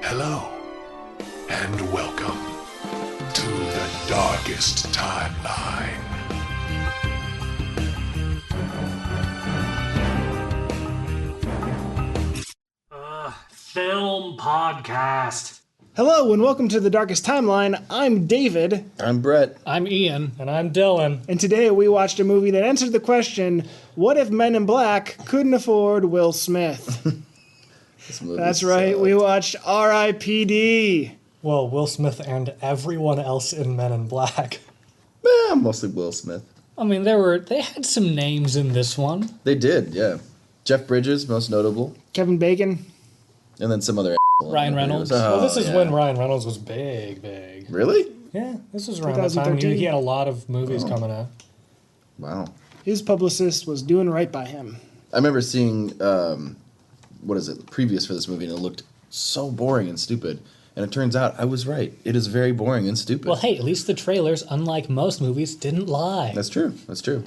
Hello, and welcome to the darkest timeline. Film podcast. Hello and welcome to The Darkest Timeline. I'm David. I'm Brett. I'm Ian. And I'm Dylan. And today we watched a movie that answered the question, what if Men in Black couldn't afford Will Smith? That's right, we watched R.I.P.D. Well, Will Smith and everyone else in Men in Black. Mostly Will Smith. I mean, they had some names in this one. They did, yeah. Jeff Bridges, most notable. Kevin Bacon. And then some other Ryan Reynolds. Well, this is yeah. when Ryan Reynolds was big. Really? Yeah, this was around the time he had a lot of movies coming out. Wow. His publicist was doing right by him. I remember seeing, previous for this movie, and it looked so boring and stupid. And it turns out I was right. It is very boring and stupid. Well, hey, at least the trailers, unlike most movies, didn't lie. That's true. That's true.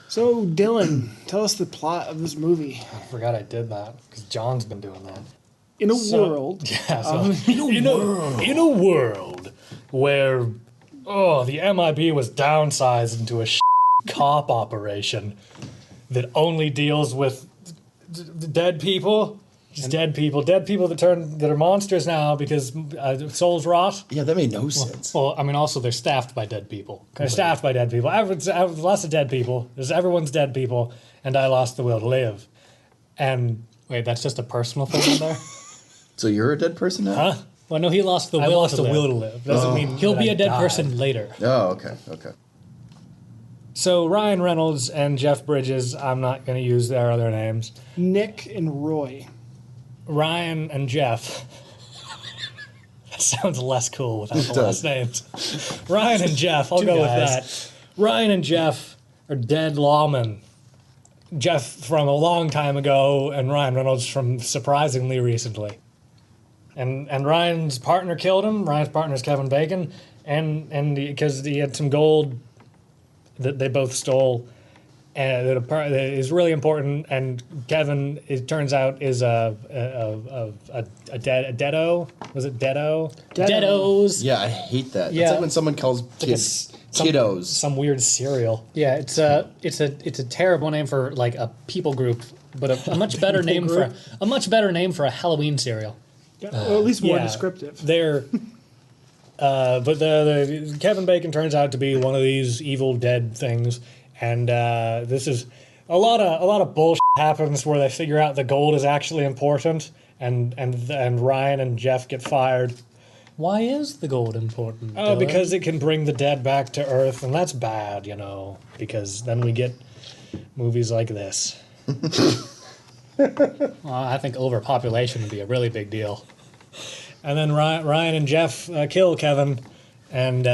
So, Dylan, tell us the plot of this movie. I forgot I did that, because John's been doing that. In a world. Yeah, so in a world where, the MIB was downsized into a cop operation that only deals with dead people. Just dead people that are monsters now because souls rot. Yeah, that made no sense. Well, I mean, also they're staffed by dead people. They're staffed by dead people. Lots of dead people. Everyone's dead people, and I lost the will to live. And wait, that's just a personal thing in there. So you're a dead person now? Huh? Well, no, he lost the will I lost to the live. will to live. Doesn't mean He'll that be I a dead died. person later. Oh, okay. So Ryan Reynolds and Jeff Bridges. I'm not going to use their other names. Nick and Roy. Ryan and Jeff. That sounds less cool without the last names. Ryan and Jeff. I'll go with that. Ryan and Jeff are dead lawmen. Jeff from a long time ago, and Ryan Reynolds from surprisingly recently. And Ryan's partner killed him. Ryan's partner is Kevin Bacon, and because he had some gold that they both stole, and that is really important. And Kevin, it turns out, is a deado. Was it deado? Deados. Yeah, I hate that. Yeah. It's like when someone calls kids kiddos. Some weird cereal. Yeah, it's a terrible name for like a people group, but a much better name for a Halloween cereal. Or at least more Yeah. descriptive. They're, but the Kevin Bacon turns out to be one of these evil dead things, and this is a lot of bullshit happens where they figure out the gold is actually important, and Ryan and Jeff get fired. Why is the gold important? Oh, Dylan? because it can bring the dead back to Earth, and that's bad, because then we get movies like this. Well, I think overpopulation would be a really big deal. And then Ryan and Jeff kill Kevin, and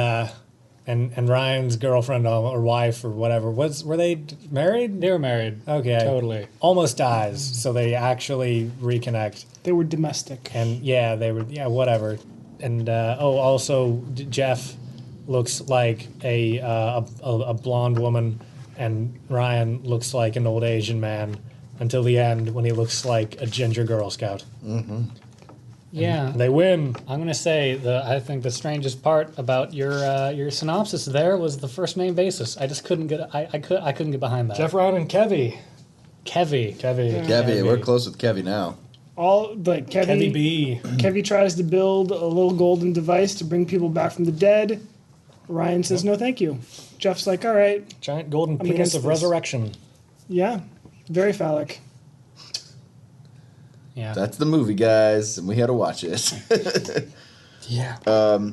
Ryan's girlfriend or wife or whatever were they married? They were married. Okay, Totally. Almost dies, so they actually reconnect. They were domestic. And they were whatever. And also Jeff looks like a blonde woman, and Ryan looks like an old Asian man until the end when he looks like a ginger Girl Scout. Mm-hmm. Yeah, They win. I'm gonna say I think the strangest part about your synopsis there was the first name basis. I just couldn't get I couldn't get behind that. Jeff, Ryan, and Kevy. Kevy. Kevy, we're close with Kevy now. Kevy Kevy B. Kevy tries to build a little golden device to bring people back from the dead. Ryan says, no, thank you. Jeff's like, all right. Giant golden I'm penis against of this. resurrection. Yeah, very phallic. Yeah. That's the movie, guys, and we had to watch it. Yeah.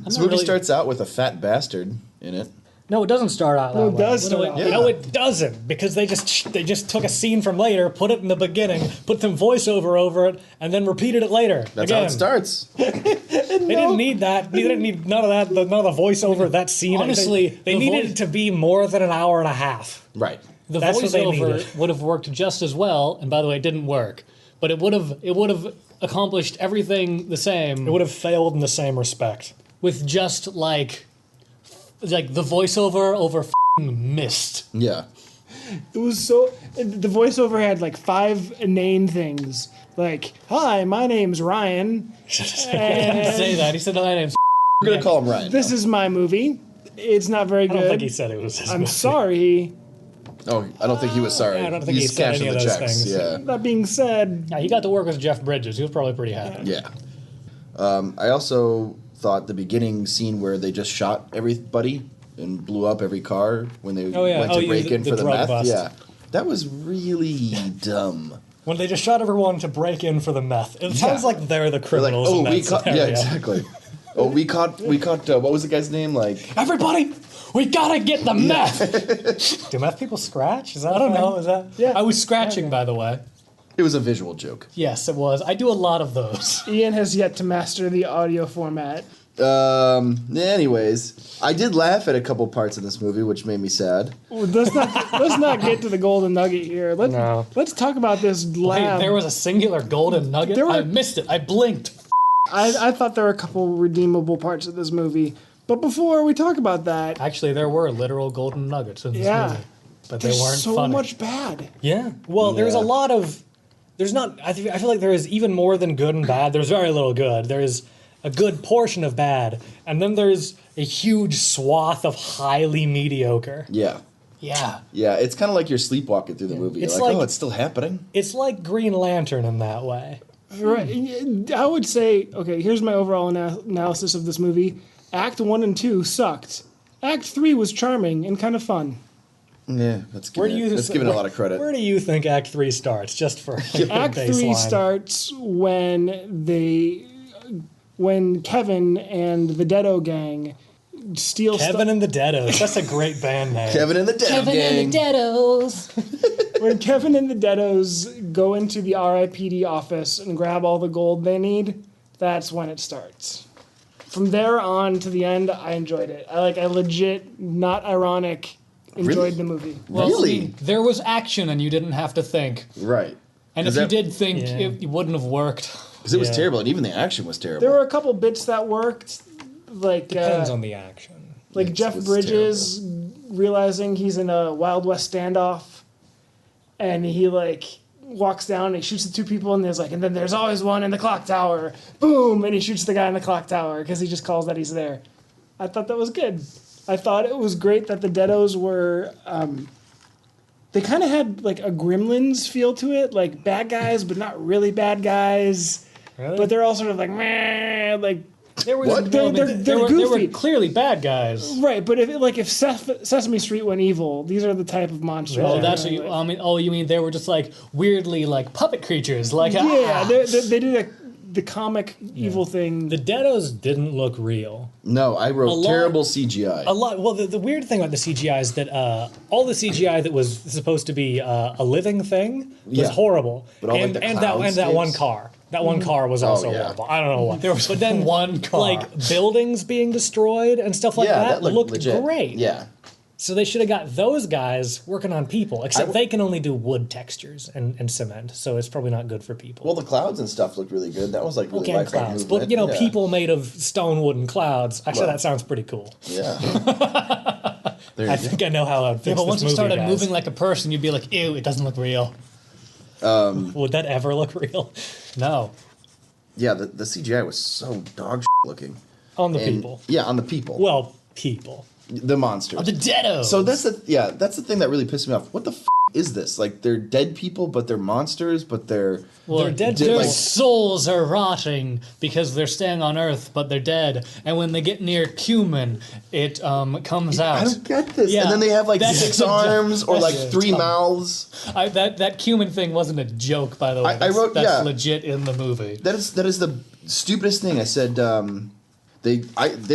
This movie starts out with a fat bastard in it. No, it doesn't start out that No, it way. does start out. Yeah. No, it doesn't, because they just took a scene from later, put it in the beginning, put some voiceover over it, and then repeated it later. That's again. how it starts. They didn't need that. They didn't need none of that. None of the voiceover of that scene. Honestly, they the needed voice- it to be more than an hour and a half. Right. The That's what they voiceover needed. would have worked just as well, and by the way, it didn't work. But it would have accomplished everything the same It would have failed in the same respect. with just like the voiceover over mist. Yeah. It was so. The voiceover had like 5 inane things. Like, hi, my name's Ryan. He didn't say that. He said, "My name's." We're gonna call him Ryan. This is my movie. It's not very good. I don't think he said it was his I'm movie. sorry. Oh, I don't think he was sorry. I don't think he He's said cashing any the of those checks. things. Yeah. That being said, Yeah, he got to work with Jeff Bridges. He was probably pretty happy. Yeah. I also thought the beginning scene where they just shot everybody and blew up every car when they went to break in the for the drug meth. bust. Yeah. That was really dumb. When they just shot everyone to break in for the meth. It sounds like they're the They're like, criminals oh, in we that caught. scenario. Yeah, exactly. Oh, we caught. What was the guy's name? Like, Everybody, we gotta get the meth. Do meth people scratch? Is that I don't a thing? know. Is that? yeah. I was scratching, by the way. it was a visual joke. Yes, it was. I do a lot of those. Ian has yet to master the audio format. Anyways, I did laugh at a couple parts in this movie, which made me sad. Let's not get to the golden nugget here. Let's talk about this Wait, lab. there was a singular golden nugget? I missed it. I blinked. I thought there were a couple redeemable parts of this movie. But before we talk about that, Actually, there were literal golden nuggets in this yeah, movie. But they there's weren't so funny. much bad. Yeah. Well, there's a Yeah. lot of. There's not. I feel like there is even more than good and bad. There's very little good. There's a good portion of bad, and then there's a huge swath of highly mediocre. Yeah. Yeah. Yeah, it's kind of like you're sleepwalking through the movie. It's You're like, like- oh, it's still happening? It's like Green Lantern in that way. Right. I would say, okay, here's my overall analysis of this movie. Act 1 and 2 sucked. Act 3 was charming and kind of fun. Yeah, that's Where giving, do you? that's giving it a lot of credit. Where do you think Act 3 starts? Just for like, Act 3 baseline. starts when Kevin and the Deado gang steal Kevin and the Deados. That's a great band name. Kevin and the Dead Gang. when Kevin and the Deados go into the R.I.P.D office and grab all the gold they need, that's when it starts. From there on to the end, I enjoyed it. I legit, not ironic, enjoyed Really? the movie. Well, Really? there was action and you didn't have to think. Right. And Is if that- you did think, Yeah. it wouldn't have worked. Because it was Yeah. terrible, and even the action was terrible. There were a couple bits that worked, like Depends on the action. like It Jeff was Bridges realizing he's in a Wild West standoff, and he like walks down and he shoots the 2 people, and then there's always one in the clock tower. Boom, and he shoots the guy in the clock tower because he just calls that he's there. I thought that was good. I thought it was great that the Deados were. They kind of had like a Gremlins feel to it, like bad guys but not really bad guys. Really? But they're all sort of like meh, like there was What? they're They were goofy. clearly bad guys. Right, but if Sesame Street went evil, these are the type of monsters. Oh, Oh, they're that's what gonna you. like. I mean, oh, you mean they were just like weirdly like puppet creatures, like Yeah, ah. they did the comic evil thing. the Deados didn't look real. No, I wrote lot- terrible CGI. A lot. Well, the weird thing about the CGI is that all the CGI that was supposed to be a living thing was Yeah. horrible. But all, like, and, the and that one cloudscapes? car. That one car was also yeah. horrible. I don't know why. There was but then one car. like buildings being destroyed and stuff like yeah, that, looked legit. great. Yeah. So they should have got those guys working on people, except they can only do wood textures and cement, so it's probably not good for people. Well, the clouds and stuff looked really good. That was like really Okay, lifelike clouds, movement. but Yeah. people made of stone, wood, and clouds. Actually, Well. that sounds pretty cool. Yeah. There I you go. think I know how I'd fix Yeah, but this once you movie, started guys. moving like a person, you'd be like, ew, it doesn't look real. Would that ever look real No. Yeah, the CGI was so dog looking. on the And- people? Yeah, on the people. Well, people. The monsters. The Deados. So that's the thing that really pissed me off. What the is this? Like, they're dead people, but they're monsters, but they're They're dead Their people. like- souls are rotting because they're staying on Earth, but they're dead. And when they get near cumin, it comes out. I don't get this. Yeah, And then they have like that's 6 the- arms or like that's 3 dumb. mouls. That cumin thing wasn't a joke, by the way. I wrote- that's yeah. legit in the movie. That is the stupidest thing. I said they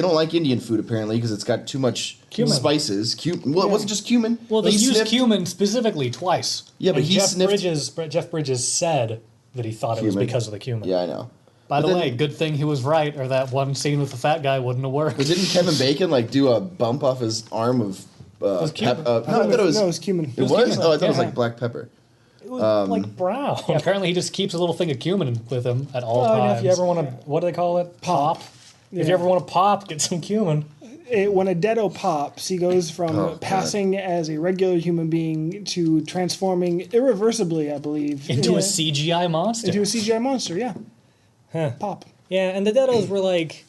don't like Indian food apparently because it's got too much Cumin. spices. Well, it wasn't just cumin. Well, they He used sniffed- cumin specifically twice. Yeah, but And he sniffed. Jeff Bridges said that he thought it was Cumin. because of the cumin. Yeah, I know. By But the then- way, good thing he was right, or that one scene with the fat guy wouldn't have worked. But didn't Kevin Bacon like do a bump off his arm of? cumin. no, I thought it was. No, it was cumin. It was? cumin. Oh, I thought it was Yeah. like black pepper. It was like brown. Yeah, apparently, he just keeps a little thing of cumin with him at all Well, times. if you ever want to, what do they call it? Pop. If you ever want to pop, get some cumin. when a deado pops, he goes from passing as a regular human being to transforming irreversibly, I believe, into a CGI monster. Into a CGI monster, yeah. Huh. Pop. Yeah, and the deados were like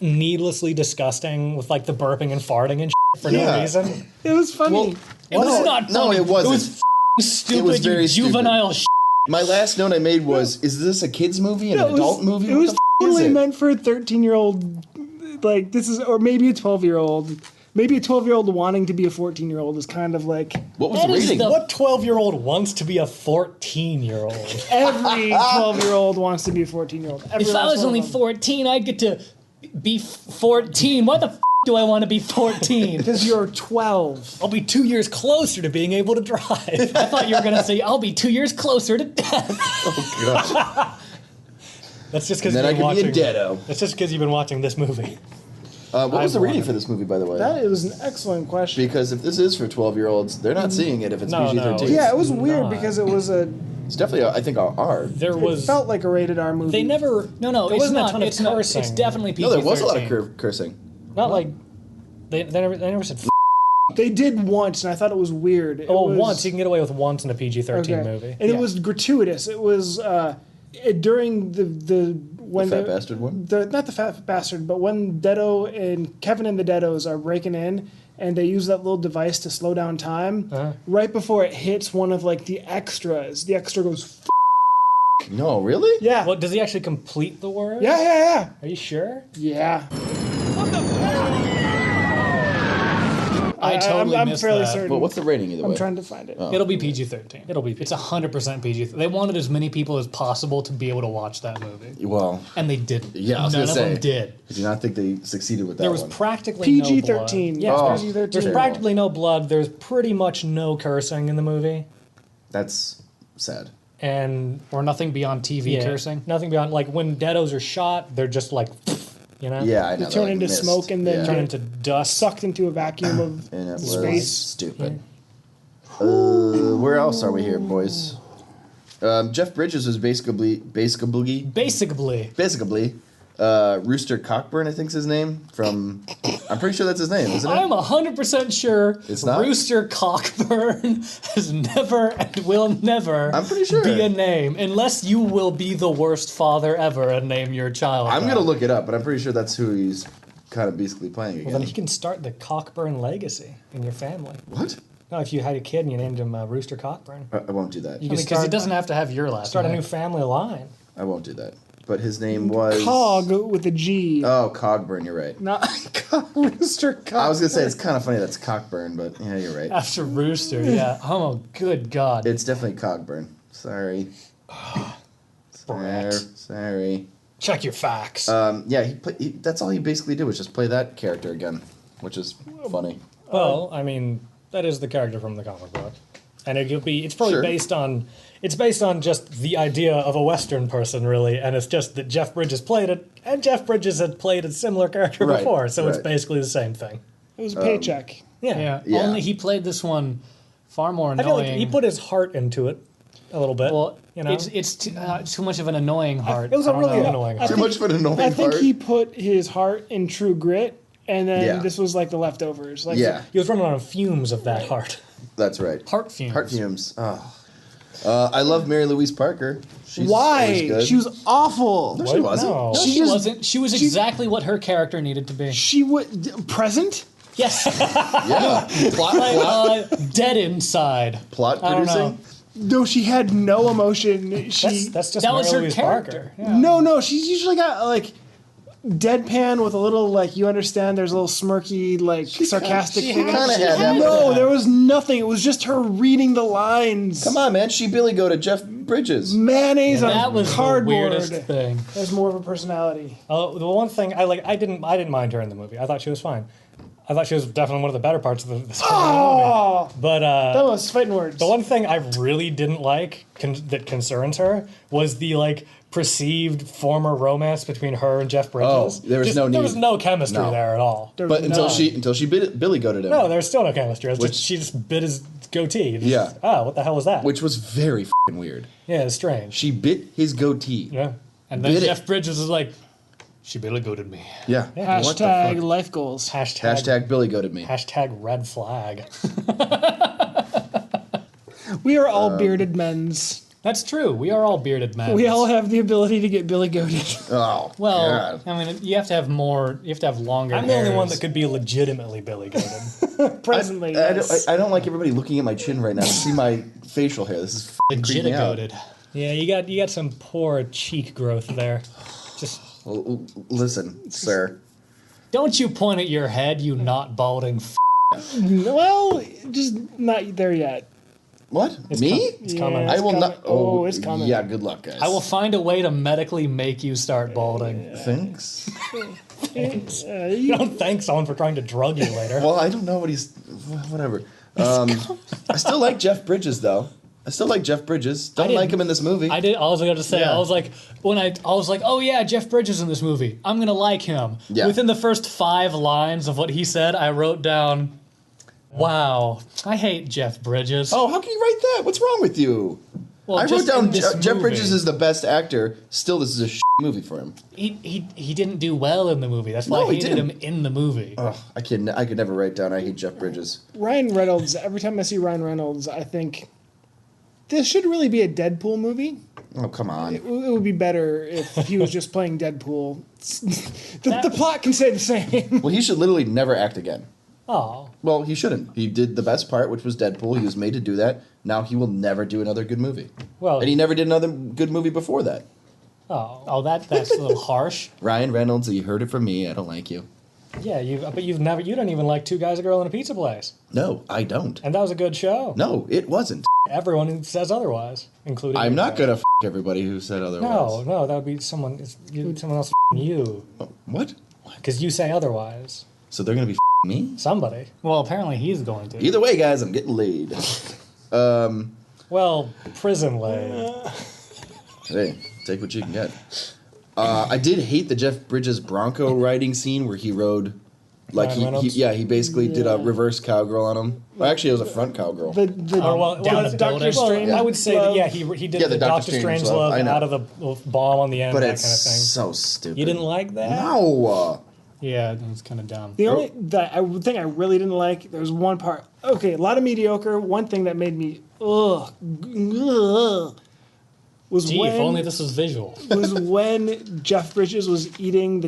needlessly disgusting with like the burping and farting and shit for no reason. It was funny. It was not funny. No, it wasn't. It was stupid, It was very juvenile shit. My last note I made was, is this a kid's movie, an adult movie? It was totally is it? meant for a 13-year-old, like, this is, or maybe a 12-year-old. Maybe a 12-year-old wanting to be a 14-year-old is kind of like... What was the rating? What 12-year-old wants to be a 14-year-old? Every 12-year-old wants to be a 14-year-old. If I was only 14, I'd get to be 14. Why the f*** do I want to be 14? Because you're 12. I'll be 2 years closer to being able to drive. I thought you were going to say, I'll be 2 years closer to death. Oh, God. That's just because And then you've been I could be a watching. deado. That's just because you've been watching this movie. What was the rating for this movie, by the way? That was an excellent question. Because if this is for 12-year-olds, they're not seeing it if it's No, PG-13. Yeah, it was weird not. because it was a... It's definitely, I think, R. It felt like a rated R movie. They never. No, There it's wasn't a not. ton of It's not. cursing. It's definitely PG-13. No, there was a lot of cursing. Not like. They never said. They did once, and I thought it was weird. It was, Once you can get away with once in a PG-13 movie, and it was gratuitous. It was during the when The fat bastard one? Not the fat bastard, but when Deado and Kevin and the Deados are breaking in, and they use that little device to slow down time. Right before it hits one of like the extras, the extra goes. No, really? Yeah. Well, does he actually complete the word? Yeah. Are you sure? Yeah. I totally I'm missed fairly that. certain. Well, what's the rating either way? I'm trying to find it. It'll be PG-13. It's 100% PG. They wanted as many people as possible to be able to watch that movie, Well, and they didn't. yeah, I was None going to of say. them did. I do not think they succeeded with that There was one. practically no blood. PG-13. Yeah, Oh. PG-13. there's practically no blood. There's pretty much no cursing in the movie, That's sad. and Or nothing beyond TV cursing. Nothing beyond like when deados are shot, they're just like, you know, Yeah, I know. They turn like into mist. smoke and then turn into dust. sucked into a vacuum of And it was space. stupid. Where else are we here, boys? Jeff Bridges was basically Rooster Cockburn, I think's his name. I'm pretty sure that's his name, isn't it? I'm 100% sure It's not? Rooster Cockburn has never and will never I'm pretty sure. be a name, unless you will be the worst father ever and name your child. I'm that. gonna look it up, but I'm pretty sure that's who he's kind of basically playing again. Well, then he can start the Cockburn legacy in your family. What? No, if you had a kid and you named him Rooster Cockburn, I won't do that. Because he doesn't have to have your last start a name. new family line. I won't do that. But his name was Cog with a G. Oh, Cogburn. You're right. Not Rooster Cog. I was gonna say it's kind of funny that's Cockburn, but yeah, you're right. After Rooster, yeah. Oh, good God. It's definitely Cogburn. Sorry. Sorry. Check your facts. Yeah, that's all he basically did was just play that character again, which is funny. Well, I mean, that is the character from the comic book, and it's probably Sure. based on just the idea of a Western person, really, and it's just that Jeff Bridges played it, and Jeff Bridges had played a similar character Right, before, so it's right. basically the same thing. It was a paycheck. Yeah. Yeah. Only he played this one far more I annoying. feel like he put his heart into it a little bit. well, you know, it's too much of an annoying heart. it was I a don't really know. annoying. I Too think- much of an annoying I think part. he put his heart in True Grit, and then Yeah. this was like the leftovers. Like Yeah, He was running on fumes of that heart. that's right. Heart fumes. Heart fumes. Oh. I love Mary Louise Parker. She's always Why? good. She was awful. No, she wasn't. No. No, She she just- wasn't. She was exactly what her character needed to be. She would present. Yes. Yeah. Dead inside. Plot I don't producing. know. No, she had no emotion. She That's just That was Mary her Louise character. Parker. Yeah. no. She's usually got like deadpan with a little like you understand. There's a little smirky like sarcastic She thing. kind of had that. No, there was nothing. It was just her reading the lines. Come on, man. She Billy go to Jeff Bridges. Mayonnaise That on was the cardboard. weirdest thing. There's more of a personality. The one thing I didn't mind her in the movie. I thought she was fine. I thought she was definitely one of the better parts of the movie. Oh, But that was fighting words. the one thing I really didn't like that concerns her was the like perceived former romance between her and Jeff Bridges. Oh, there was no There was need. no chemistry No. there at all. There But was until none. she Billy go to him. No, there's still no chemistry. It's Which- just, she just bit his goatee. It's Yeah. just, oh, what the hell was that? Which was very f***ing weird. Yeah, it's strange. She bit his goatee. Yeah. And then Bit it. Jeff Bridges was like, She Billy goated me. Yeah. What the Hashtag fuck? life goals. Hashtag Billy goated me. Hashtag red flag. We are all bearded men's. That's true. We are all bearded men. We all have the ability to get Billy goated. Oh, Well, God. I mean, you have to have more. You have to have longer. I'm the only one hairs. that could be legitimately Billy goated. Presently, I yes. don't like everybody looking at my chin right now to see my facial hair. This is f***ing creeping me out. Legitigoated. Yeah, you got some poor cheek growth there. Just Listen, sir. Don't you point at your head, you not balding. Well, just not there yet. What? Me? it's coming. Yeah, I it's will coming. not. Oh, it's coming. Yeah, good luck, guys. I will find a way to medically make you start balding. Thanks. You don't thank someone for trying to drug you later. Well, I don't know what he's. Whatever. I still like Jeff Bridges, though. I still like Jeff Bridges. Don't like him in this movie. I was going to say, Yeah. I was like, oh yeah, Jeff Bridges in this movie. I'm going to like him. Yeah. Within the first 5 lines of what he said, I wrote down, wow, I hate Jeff Bridges. Oh, how can you write that? What's wrong with you? Well, I wrote just down in this Jeff movie. Bridges is the best actor. Still, this is a movie for him. He didn't do well in the movie. That's why No, I he hated him didn't. in the movie. Ugh, I could never write down I hate Jeff Bridges. Ryan Reynolds, every time I see Ryan Reynolds, I think this should really be a Deadpool movie. Oh, come on. It would be better if he was just playing Deadpool. The plot can stay the same. Well, he should literally never act again. Oh, Well, he shouldn't. He did the best part, which was Deadpool. He was made to do that. Now he will never do another good movie. well, And he never did another good movie before that. Oh, that's a little harsh. Ryan Reynolds, you heard it from me. I don't like you. yeah, you don't even like Two Guys, a Girl, and a Pizza Place. No, I don't. And that was a good show. No, it wasn't. Everyone who says otherwise, including I'm you not guys. gonna everybody who said otherwise. No, that would be someone else you, Oh, what? because you say otherwise. So they're gonna be me? Somebody. Well, apparently he's going to. Either way, guys, I'm getting laid. Well, prison laid. Hey, take what you can get. I did hate the Jeff Bridges Bronco riding scene where he rode, like Ryan Reynolds? he basically did a reverse cowgirl on him. Well, actually, it was a front cowgirl. The down the Doctor building. Strange. I would say that, yeah, he did Yeah, the Doctor Strange love I know. out of the bomb on the end, But that it's kind of thing. so stupid. You didn't like that? No. Yeah, it's kind of dumb. The only thing I really didn't like, there was one part. Okay, a lot of mediocre. One thing that made me was Gee, when if only this was visual. was when Jeff Bridges was eating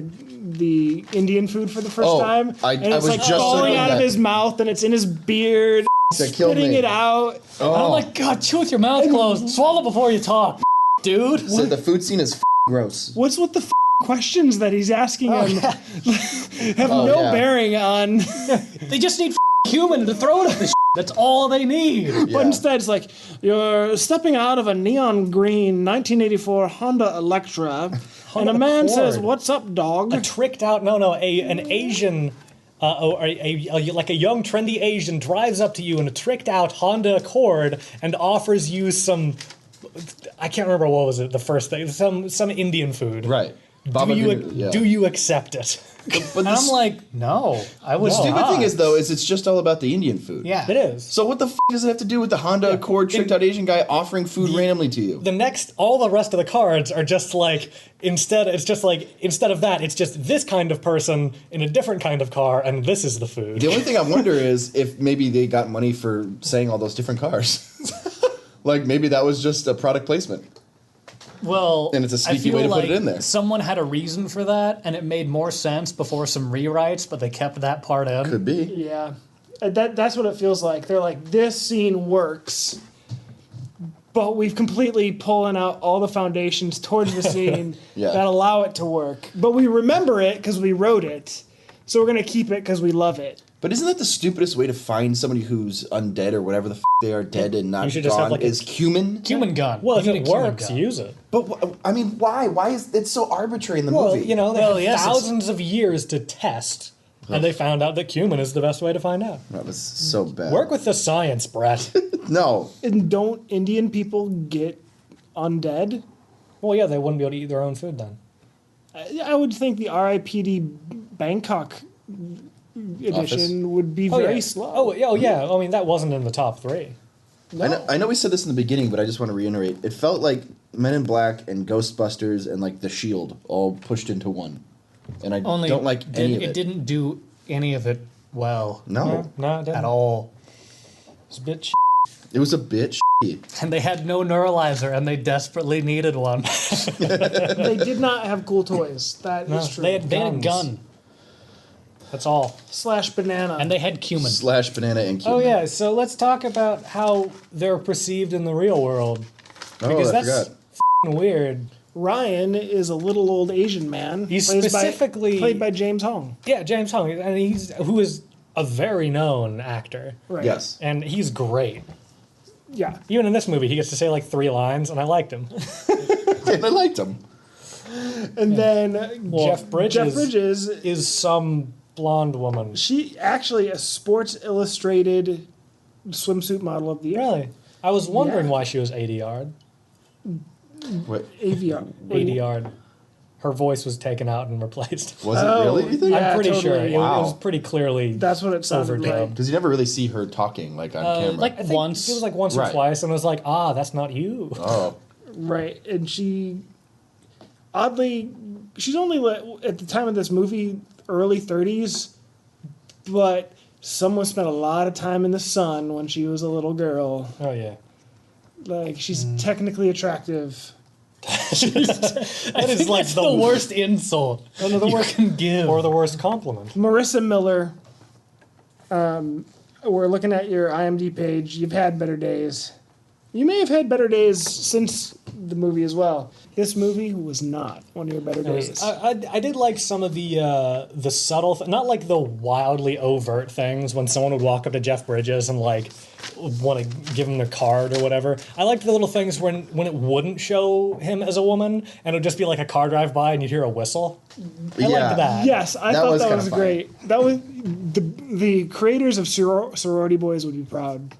the Indian food for the first Oh, time, I and it's was like just falling thinking out of that. his mouth, and it's in his beard, That killed spitting me. it out. I'm like, God, chew with your mouth closed. Swallow before you talk, dude. So the food scene is gross. What's with the questions that he's asking him? Have Oh, no yeah. bearing on. They just need human to throw it at this. That's all they need. But Yeah. instead, it's like, you're stepping out of a neon green 1984 Honda Electra, and a man Accord. says, "What's up, dog?" A tricked out, an Asian, like a young trendy Asian drives up to you in a tricked out Honda Accord and offers you some, I can't remember what was it, the first thing, some Indian food. Right. Do you accept it? But And I'm like, no, I would the stupid not. thing is, though, is it's just all about the Indian food. Yeah. It is. So what the does it have to do with the Honda Accord tricked out Asian guy offering food randomly to you? All the rest of the cards are just like, instead of that, it's just this kind of person in a different kind of car, and this is the food. The only thing I wonder is if maybe they got money for saying all those different cars. Like maybe that was just a product placement. Well, And it's a I sneaky feel way to put like it in there. Someone had a reason for that, and it made more sense before some rewrites, but they kept that part in. Could be. Yeah, that's what it feels like. They're like, this scene works, but we've completely pulling out all the foundations towards the scene Yeah. that allow it to work. But we remember it because we wrote it, so we're gonna keep it because we love it. But isn't that the stupidest way to find somebody who's undead or whatever the they are, dead and not You should just have, gone, like, a- is cumin? Cumin gun. Well, if You it need a cumin works, gun. use it. But I mean, why? Why is it so arbitrary in the Well, movie? they Well, had yes, it's- thousands of years to test, and they found out that cumin is the best way to find out. That was so bad. Work with the science, Brett. No. And don't Indian people get undead? Well, yeah, they wouldn't be able to eat their own food then. I would think the R.I.P.D. Bangkok edition would be very yeah. slow. Oh, yeah. I mean, that wasn't in the top 3. I know we said this in the beginning, but I just want to reiterate. It felt like Men in Black and Ghostbusters and like The Shield all pushed into one. and I don't like any of it. It didn't do any of it well. No, No, it didn't. At all. It's a bit it was a bit. And they had no neuralizer, and they desperately needed one. They did not have cool toys. That is true. They had a gun. That's all. Slash banana. And they had cumin. Slash banana and cumin. Oh yeah, so let's talk about how they're perceived in the real world. Because I that's forgot. weird. Ryan is a little old Asian man. He's played specifically played by James Hong. Yeah, James Hong, and who is a very known actor. Right. Yes. And he's great. Yeah. Even in this movie, he gets to say like 3 lines, and I liked him. And I liked him. And then Jeff Bridges is is some blonde woman. she actually a Sports Illustrated swimsuit model of the year. Really? I was wondering Yeah. why she was ADR'd. What, AVR. ADR'd. Her voice was taken out and replaced. was it really? You think? yeah. I'm pretty sure. totally. It Wow. was pretty clearly That's what it sounded overdubbed. like. Because you never really see her talking like on camera. Like I think Once. It was like once or Right. twice, and I was like, that's not you. Oh, Right. And she oddly she's only at the time of this movie early 30s, but someone spent a lot of time in the sun when she was a little girl. Oh yeah. Like she's technically attractive. That is like the worst insult the you worst can give. or the worst compliment. Marissa Miller. We're looking at your IMDb page. You've had better days. You may have had better days since the movie as well. This movie was not one of your better days. I did like some of the subtle, not like the wildly overt things when someone would walk up to Jeff Bridges and like want to give him their card or whatever. I liked the little things when it wouldn't show him as a woman and it would just be like a car drive by and you'd hear a whistle. I liked that. Yes, I That thought was that kinda was funny. great. That was the creators of Sorority Boys would be proud.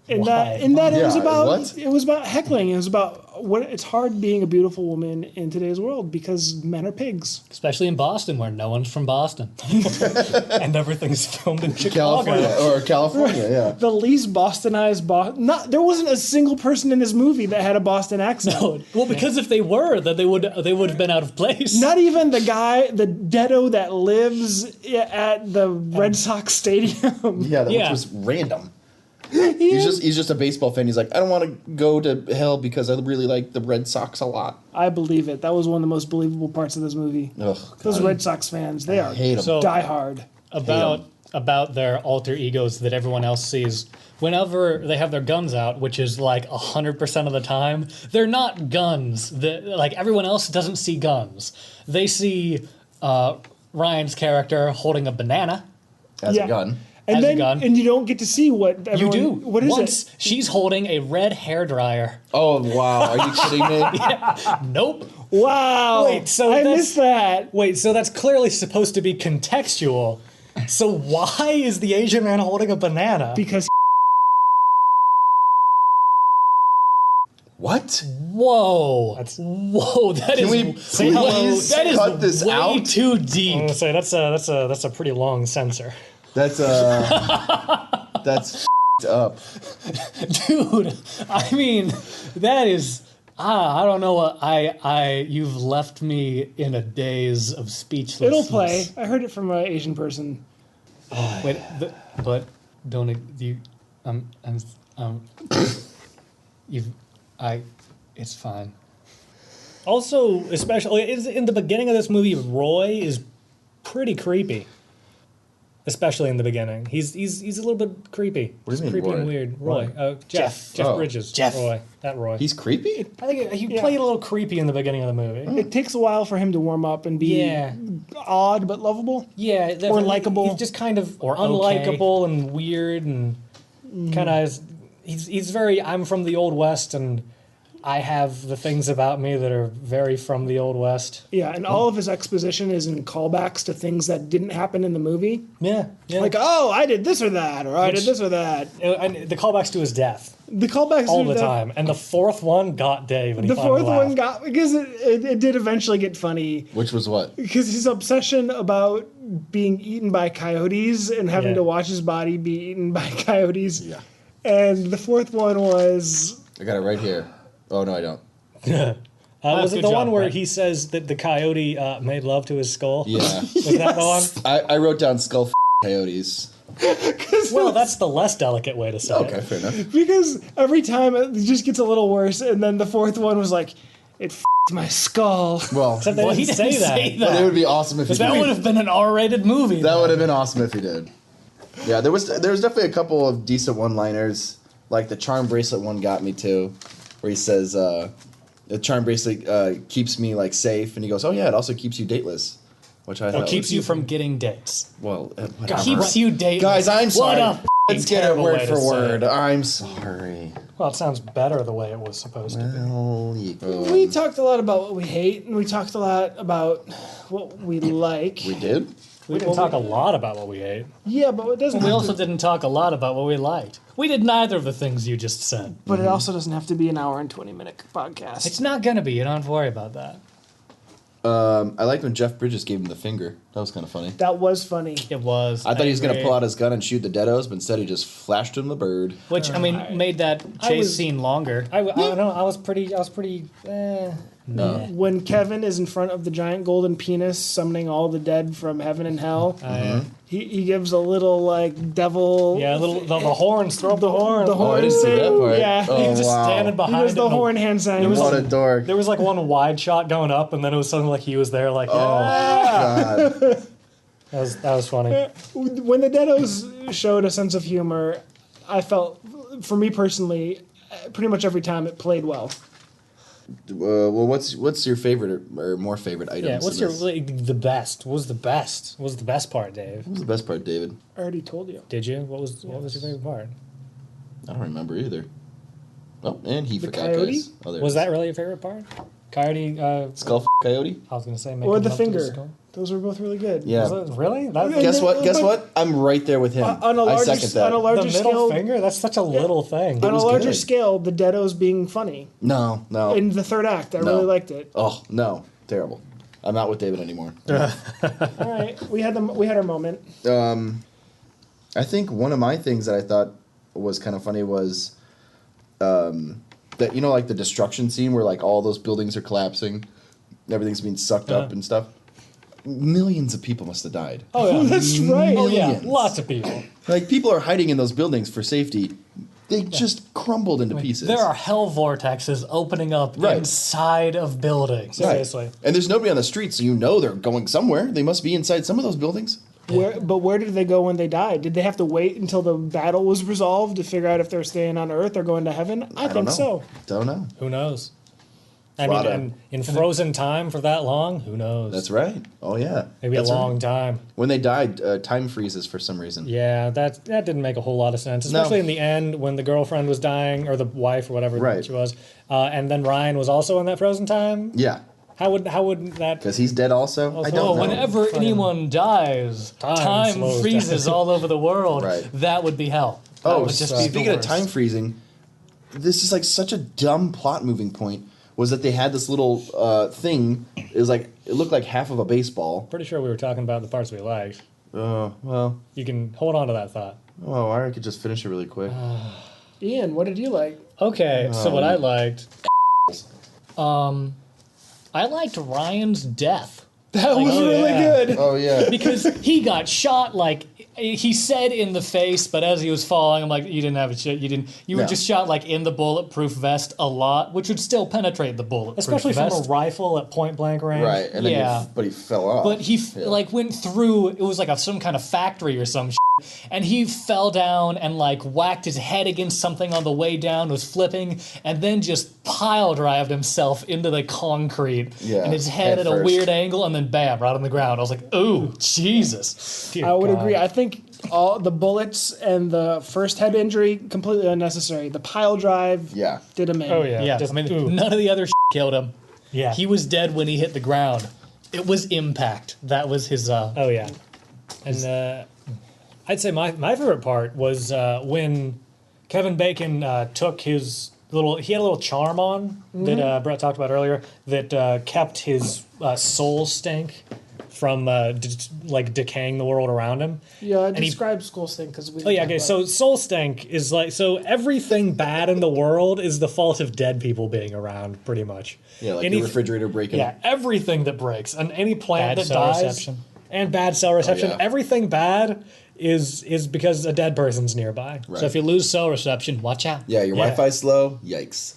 In that it was Yeah, about what? it was about heckling. It was about what it's hard being a beautiful woman in today's world because men are pigs. Especially in Boston, where no one's from Boston. And everything's filmed in Chicago. California, yeah. The least Bostonized there wasn't a single person in this movie that had a Boston accent. No, well, because if they were, then they would have been out of place. Not even the guy, the deado that lives at the Red Sox stadium. Yeah, Yeah. which was random. He's just a baseball fan. He's like, I don't want to go to hell because I really like the Red Sox a lot. I believe it. That was one of the most believable parts of this movie. Ugh, Those God. Red Sox fans, they are hate 'em. So- diehard. about their alter egos that everyone else sees. Whenever they have their guns out, which is like 100% of the time, they're not guns. Like everyone else doesn't see guns. They see Ryan's character holding a banana. As Yeah. a gun. And As a then, gun. and you don't get to see what You everyone, do. What is Once it? she's holding a red hairdryer. Oh, wow. Are you kidding me? Nope. Wow. Wait, so I that's- missed that. Wait, so that's clearly supposed to be contextual. So why is the Asian man holding a banana? Because What? Whoa. That's- Whoa. That Can is we please that is cut this way out? too I'm deep. gonna say that's a pretty long censor. That's that's up. Dude, I mean, that is I don't know what you've left me in a daze of speechlessness. it'll play. I heard it from an Asian person. Wait, but don't you you've it's fine. Also, especially in the beginning of this movie, Roy is pretty creepy. Especially in the beginning, he's a little bit creepy. What do you He's mean, creepy and Roy? weird. Roy, Jeff Oh. Bridges, Jeff. Roy, that Roy. He's creepy? I think he played a little creepy in the beginning of the movie. It takes a while for him to warm up and be Yeah. odd but lovable. Yeah, Or definitely. likable. He's just kind of Or unlikable and weird and kind of. He's very. I'm from the Old West and I have the things about me that are very from the Old West. Yeah, and all of his exposition is in callbacks to things that didn't happen in the movie. Yeah, yeah. Like, oh, I did this or that, or I did this or that. And the callbacks to his death The callbacks all to the that- time, and the fourth one got Dave, and he The finally fourth one laughed. got because it did eventually get funny Which was what? because his obsession about being eaten by coyotes and having Yeah. to watch his body be eaten by coyotes. Yeah. And the fourth one was I got it right here. Oh, no, I don't. Was it the one where he says that the coyote made love to his skull? Yeah. Was that the one? I wrote down skull coyotes. Well, that's the less delicate way to say it. Okay, fair enough. Because every time it just gets a little worse, and then the fourth one was like, it f***ed my skull. Well, Except they didn't say that. but it would be awesome if he That did. would have been an R-rated movie. That would have been awesome if he did. Yeah, there was definitely a couple of decent one-liners. Like the charm bracelet one got me too, where he says the charm bracelet keeps me like safe, and he goes, "Oh yeah, it also keeps you dateless," which I thought keeps you from getting dates. Well, whatever. Keeps you dateless. Guys, I'm sorry. What a Let's get it terrible word way for to say word. it. I'm sorry. Well, it sounds better the way it was supposed to be. Well, We talked a lot about what we hate, and we talked a lot about what we like. we did. We didn't talk a lot about what we ate. Yeah, but it doesn't. We have also to, didn't talk a lot about what we liked. We did neither of the things you just said. but it also doesn't have to be an hour and 20-minute podcast. It's not gonna be. You don't have to worry about that. I liked when Jeff Bridges gave him the finger. That was kind of funny. That was funny. It was. I thought he was going to agree. pull out his gun and shoot the deados, but instead he just flashed him the bird. Which I mean made that chase scene longer. I don't know. I was pretty. No. When Kevin is in front of the giant golden penis summoning all the dead from heaven and hell, he gives a little like devil. Yeah, the horns. Throw up the horns. The horn I didn't see thing. that part. Yeah, Oh, He was just wow. standing he behind does the it. horn hand sign. What a dork. There was like one wide shot going up, and then it was something like he was there. Like, Oh, God. that was funny. When the Deados showed a sense of humor, I felt, for me personally, pretty much every time it played well. Well, what's your favorite or more favorite items? Yeah, what's in your this? the best? What was the best? What was the best part, Dave? What was the best part, David? I already told you. Did you? What was your favorite part? I don't remember either. Oh, and he forgot, coyote? guys. Oh, there it Was is. that really your favorite part? Coyote. Skull coyote? I was gonna say. Or making the love to finger. skull. Those were both really good. Yeah. Was it really? That, Okay. Guess what? I'm right there with him. On a I larger, second that. on a the larger middle scale, finger? That's such a little thing. on a was larger good. scale, the Deados being funny No. in the third act, I No. really liked it. Oh, no. Terrible. I'm not with David anymore. All right, we had our moment. I think one of my things that I thought was kind of funny was that, like the destruction scene where like all those buildings are collapsing, everything's being sucked up and stuff. Millions of people must have died. Oh yeah. That's right. Oh yeah. Millions. Lots of people. Like people are hiding in those buildings for safety. They just crumbled into pieces. There are hell vortexes opening up Right. inside of buildings. Right. Seriously. And there's nobody on the street, so they're going somewhere. They must be inside some of those buildings. Where did they go when they died? Did they have to wait until the battle was resolved to figure out if they're staying on Earth or going to heaven? I don't think know. so. Don't know. Who knows? I Lot mean, of- and in frozen time for that long, who knows? That's right. Oh yeah. Maybe That's a right. long time. When they died, time freezes for some reason. Yeah, that didn't make a whole lot of sense, No. especially in the end when the girlfriend was dying or the wife or whatever Right. she was, and then Ryan was also in that frozen time. Yeah. How would that? Because he's dead also. I don't Oh, know. whenever anyone dies, time slows freezes all over the world. Right. That would be hell. That Oh, would just be the speaking of worst. time freezing, this is like such a dumb plot moving point. Was that they had this little thing? It looked like half of a baseball. Pretty sure we were talking about the parts we liked. Oh well. You can hold on to that thought. Oh, I could just finish it really quick. Ian, what did you like? Okay, so what I liked. I liked Ryan's death. That was oh, really yeah. good. Oh yeah. Because he got shot like he said in the face, but as he was falling, I'm like, you didn't have a shit. You were No. just shot like in the bulletproof vest a lot, which would still penetrate the bulletproof Especially vest. from a rifle at point blank range. Right, and then Yeah. but he fell off. But he Yeah. like went through. It was like some kind of factory or some shit, and he fell down and like whacked his head against something on the way down. Was flipping, and then just pile drived himself into the concrete. Yeah, and his head head at a first. weird angle, and then bam, right on the ground. I was like, ooh, Jesus. Dear I would God. agree. I think all the bullets and the first head injury completely unnecessary. The pile drive Yeah. did him in. Oh yeah. Yeah, Just, I mean, ooh. none of the other killed him. Yeah. He was dead when he hit the ground. It was impact. That was his. Oh yeah, and I'd say my favorite part was when Kevin Bacon took his little. He had a little charm on that Brett talked about earlier that kept his soul stink from decaying the world around him. Yeah, And he- describe Skull Stink because we. Oh yeah, okay. So soul stank is everything bad in the world is the fault of dead people being around, pretty much. Yeah, like the refrigerator breaking. Yeah, everything that breaks and any plant Bad that cell dies reception. and bad cell reception, yeah. everything bad is because a dead person's nearby. Right. So if you lose cell reception, watch out. Yeah, your Wi-Fi's slow. Yikes.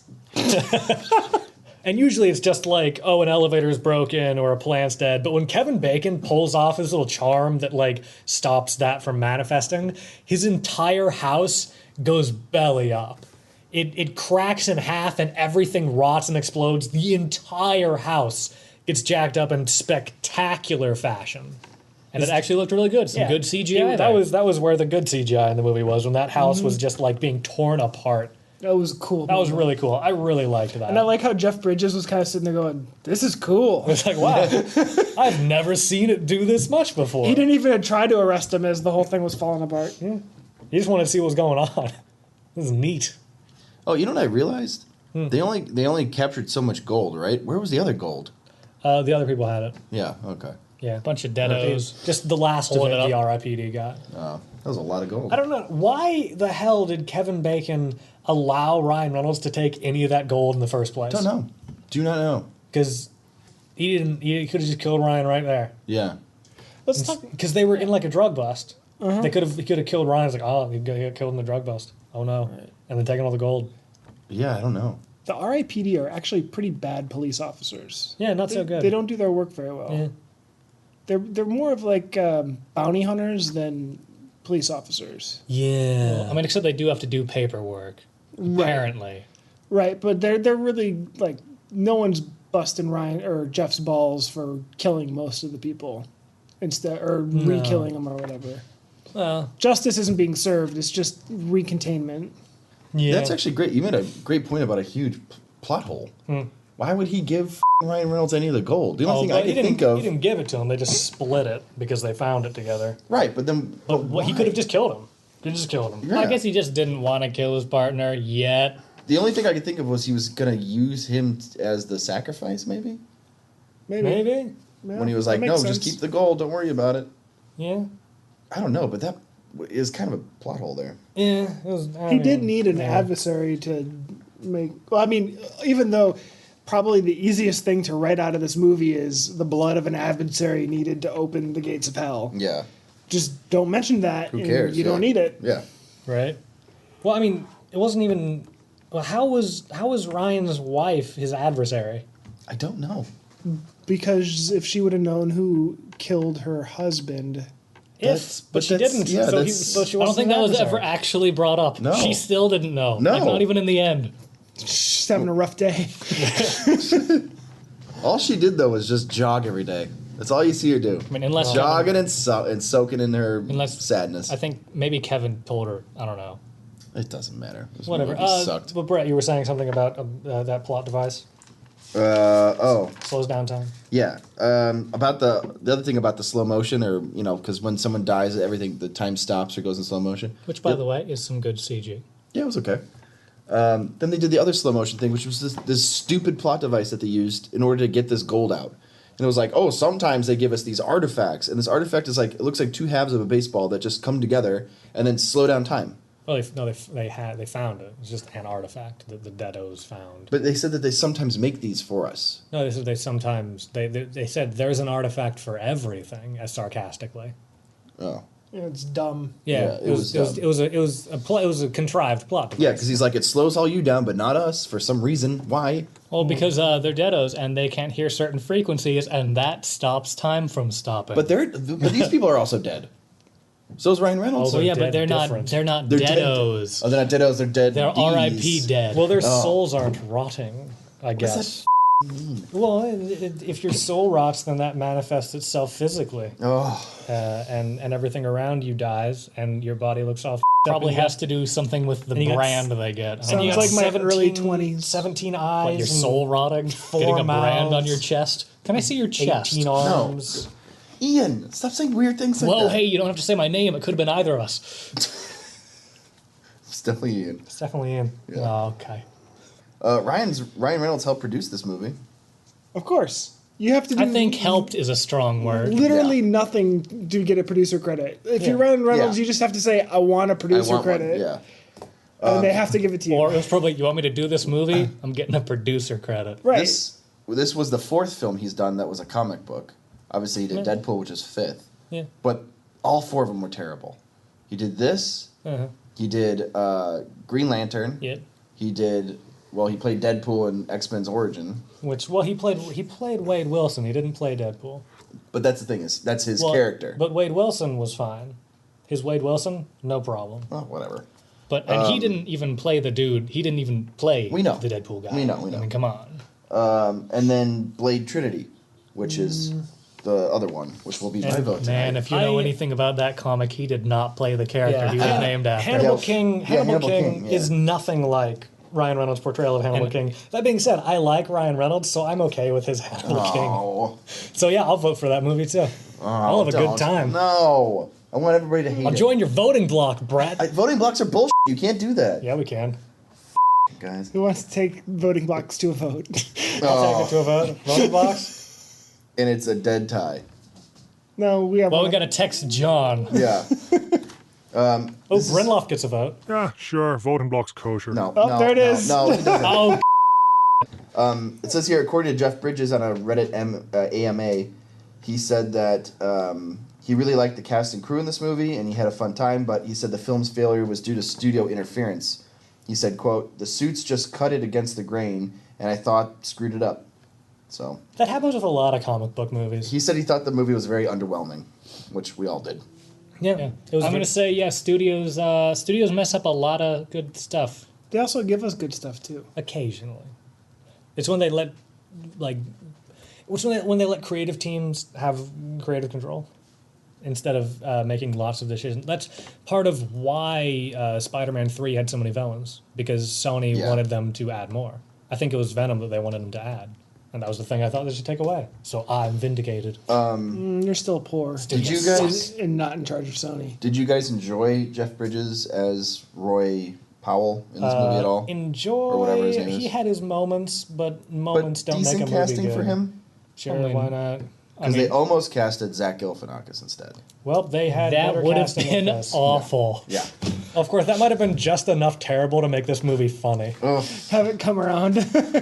And usually it's just like, oh, an elevator's broken or a plant's dead. But when Kevin Bacon pulls off his little charm that stops that from manifesting, his entire house goes belly up. It cracks in half and everything rots and explodes. The entire house gets jacked up in spectacular fashion. And it actually looked really good. Some good CGI. there. That was where the good CGI in the movie was, when that house was just being torn apart. That was cool. That was really cool. I really liked that. And I like how Jeff Bridges was kind of sitting there going, "This is cool." It's like, wow, I've never seen it do this much before. He didn't even try to arrest him as the whole thing was falling apart. He just wanted to see what was going on. This is neat. Oh, you know what I realized? They only captured so much gold, right? Where was the other gold? The other people had it. Yeah. Okay. Yeah. Bunch of deados. Just the last of Pulling it it the up. R.I.P.D. got. That was a lot of gold. I don't know. Why the hell did Kevin Bacon allow Ryan Reynolds to take any of that gold in the first place? Don't know. Do not know. Because he could have just killed Ryan right there. Yeah. Let's talk. Because they were in a drug bust. He could have killed Ryan. It's like, oh, he got killed in the drug bust. Oh no. Right. And then taking all the gold. Yeah, I don't know. The R.I.P.D. are actually pretty bad police officers. Yeah, not so good. They don't do their work very well. Yeah. They're more of bounty hunters than police officers. Yeah. I mean, except they do have to do paperwork. Apparently. Right, but they're really no one's busting Ryan or Jeff's balls for killing most of the people instead or re-killing them or whatever. Well, Justice isn't being served; it's just recontainment. yeah. That's actually great. You made a great point about a huge plot hole. Why would he give Ryan Reynolds any of the gold? The only thing I he could think of. He didn't give it to him. They just split it because they found it together. Right, but then. But he could have just killed him. He just killed him. Yeah. I guess he just didn't want to kill his partner yet. The only thing I could think of was he was going to use him as the sacrifice, maybe? Maybe. Yeah, When he was that like, makes no, sense. just keep the gold, don't worry about it. Yeah. I don't know, but that is kind of a plot hole there. Yeah. It was, He did need an adversary to make. Well, I mean, even though probably the easiest thing to write out of this movie is the blood of an adversary needed to open the gates of hell. Yeah. Just don't mention that. Who and cares? You don't need it. Yeah. Right. Well, I mean, it wasn't even. Well, how was Ryan's wife his adversary? I don't know. Because if she would have known who killed her husband, But she didn't. yeah, so, that's- so she I don't wasn't think that an was ever adversary. actually brought up. No. She still didn't know. No. Not even in the end. she's having a rough day. All she did, though, was just jog every day. That's all you see her do. I mean, unless Jogging and soaking in her Unless- sadness. I think maybe Kevin told her. I don't know. It doesn't matter. This Whatever. movie sucked. But Brett, you were saying something about that plot device. Oh, Slows down time. yeah. About the other thing about the slow motion, or because when someone dies, everything the time stops or goes in slow motion. Which, by the way, is some good CG. Yeah, it was okay. Then they did the other slow motion thing, which was this stupid plot device that they used in order to get this gold out. And it was like, oh, sometimes they give us these artifacts, and this artifact is it looks like two halves of a baseball that just come together and then slow down time. Well, they found it. It's just an artifact that the Deados found. But they said that they sometimes make these for us. No, they said they said there's an artifact for everything, as sarcastically. Oh. It's dumb. Yeah, it was it was a contrived plot device. Yeah, because he's like, it slows all you down, but not us for some reason. Why? Well, because they're deados and they can't hear certain frequencies, and that stops time from stopping. But these people are also dead. So is Ryan Reynolds. oh yeah, dead but they're different. not They're dead. deados. Oh, they're not deados. They're dead. They're R.I.P. Ds. dead. Well, their souls aren't rotting, I What does guess. that mean? Well, if your soul rots, then that manifests itself physically, Oh, and everything around you dies, and your body looks all Probably has to do something with the and you got brand they get. Sounds you got like my early 17 20s. 17 eyes, What, your and soul rotting, getting a brand on mouths. your chest. Can I see your chest? 18 arms. Ian, stop saying weird things like Whoa, that. hey, you don't have to say my name. It could have been either of us. It's definitely Ian. It's definitely in. Oh, okay. Ryan Reynolds helped produce this movie. Of course. You have to do. I think helped is a strong word. Literally nothing to get a producer credit. If you're Ryan Reynolds, Yeah. you just have to say, "I want a producer credit," Yeah. and they have to give it to you. Or it was probably, you want me to do this movie? I'm getting a producer credit. right. This was the 4th film he's done that was a comic book. Obviously, he did Deadpool, which is 5th. Yeah. But all 4 of them were terrible. He did this. Uh-huh. He did Green Lantern. Yeah. He did. Well, he played Deadpool in X-Men's Origin. Which, well, he played Wade Wilson. He didn't play Deadpool. But that's the thing is that's his Well, character. But Wade Wilson was fine. His Wade Wilson, no problem. Oh, whatever. But and he didn't even play the dude. He didn't even play We know. the Deadpool guy. We know. I mean, come on. And then Blade Trinity, which is the other one, which will be my vote tonight. Man, if you know anything about that comic, he did not play the character he was named after. Hannibal Yeah. King. Yeah, Hannibal Hannibal King King, yeah. is nothing like Ryan Reynolds' portrayal of Hannibal King. That being said, I like Ryan Reynolds, so I'm okay with his Hannibal King. Oh, So yeah, I'll vote for that movie too. I'll have a good don't. time. No, I want everybody to hate I'll it. join your voting block, Brett. Voting blocks are bullshit. You can't do that, Yeah, we can. guys. Who wants to take voting blocks to a vote? I'll take it to a vote. Voting blocks. And it's a dead tie. No, we have. Well, we one. got to text John. Yeah. Oh, Brinloff gets a vote. Ah, sure, voting block's kosher. No. Oh, no, there it no, is. No, it doesn't. Oh, It says here, according to Jeff Bridges on a Reddit AMA, he said that he really liked the cast and crew in this movie and he had a fun time, but he said the film's failure was due to studio interference. He said, quote, "The suits just cut it against the grain and I thought screwed it up." So That happens with a lot of comic book movies. he said he thought the movie was very underwhelming, which we all did. Yeah, yeah. it was. I'm going to say, yeah, studios mess up a lot of good stuff They also give us good stuff too. occasionally. It's when they let, like, when they let creative teams have creative control instead of making lots of decisions. That's part of why Spider-Man 3 had so many villains, because Sony Yeah. wanted them to add more. I think it was Venom that they wanted them to add. And that was the thing I thought they should take away. So I'm vindicated. You're still poor. Did you guys And not in charge of Sony. Did you guys enjoy Jeff Bridges as Roy Powell in this movie at all? Enjoy. Or whatever his name He is. had his moments, but moments But don't make a decent movie casting good. for him? Sure, I mean, why not? Because they almost casted Zach Galifianakis instead. Well, they had that better would have casting been with this. awful. Yeah. Of course, that might have been just enough terrible to make this movie funny. Oh, Have it come around.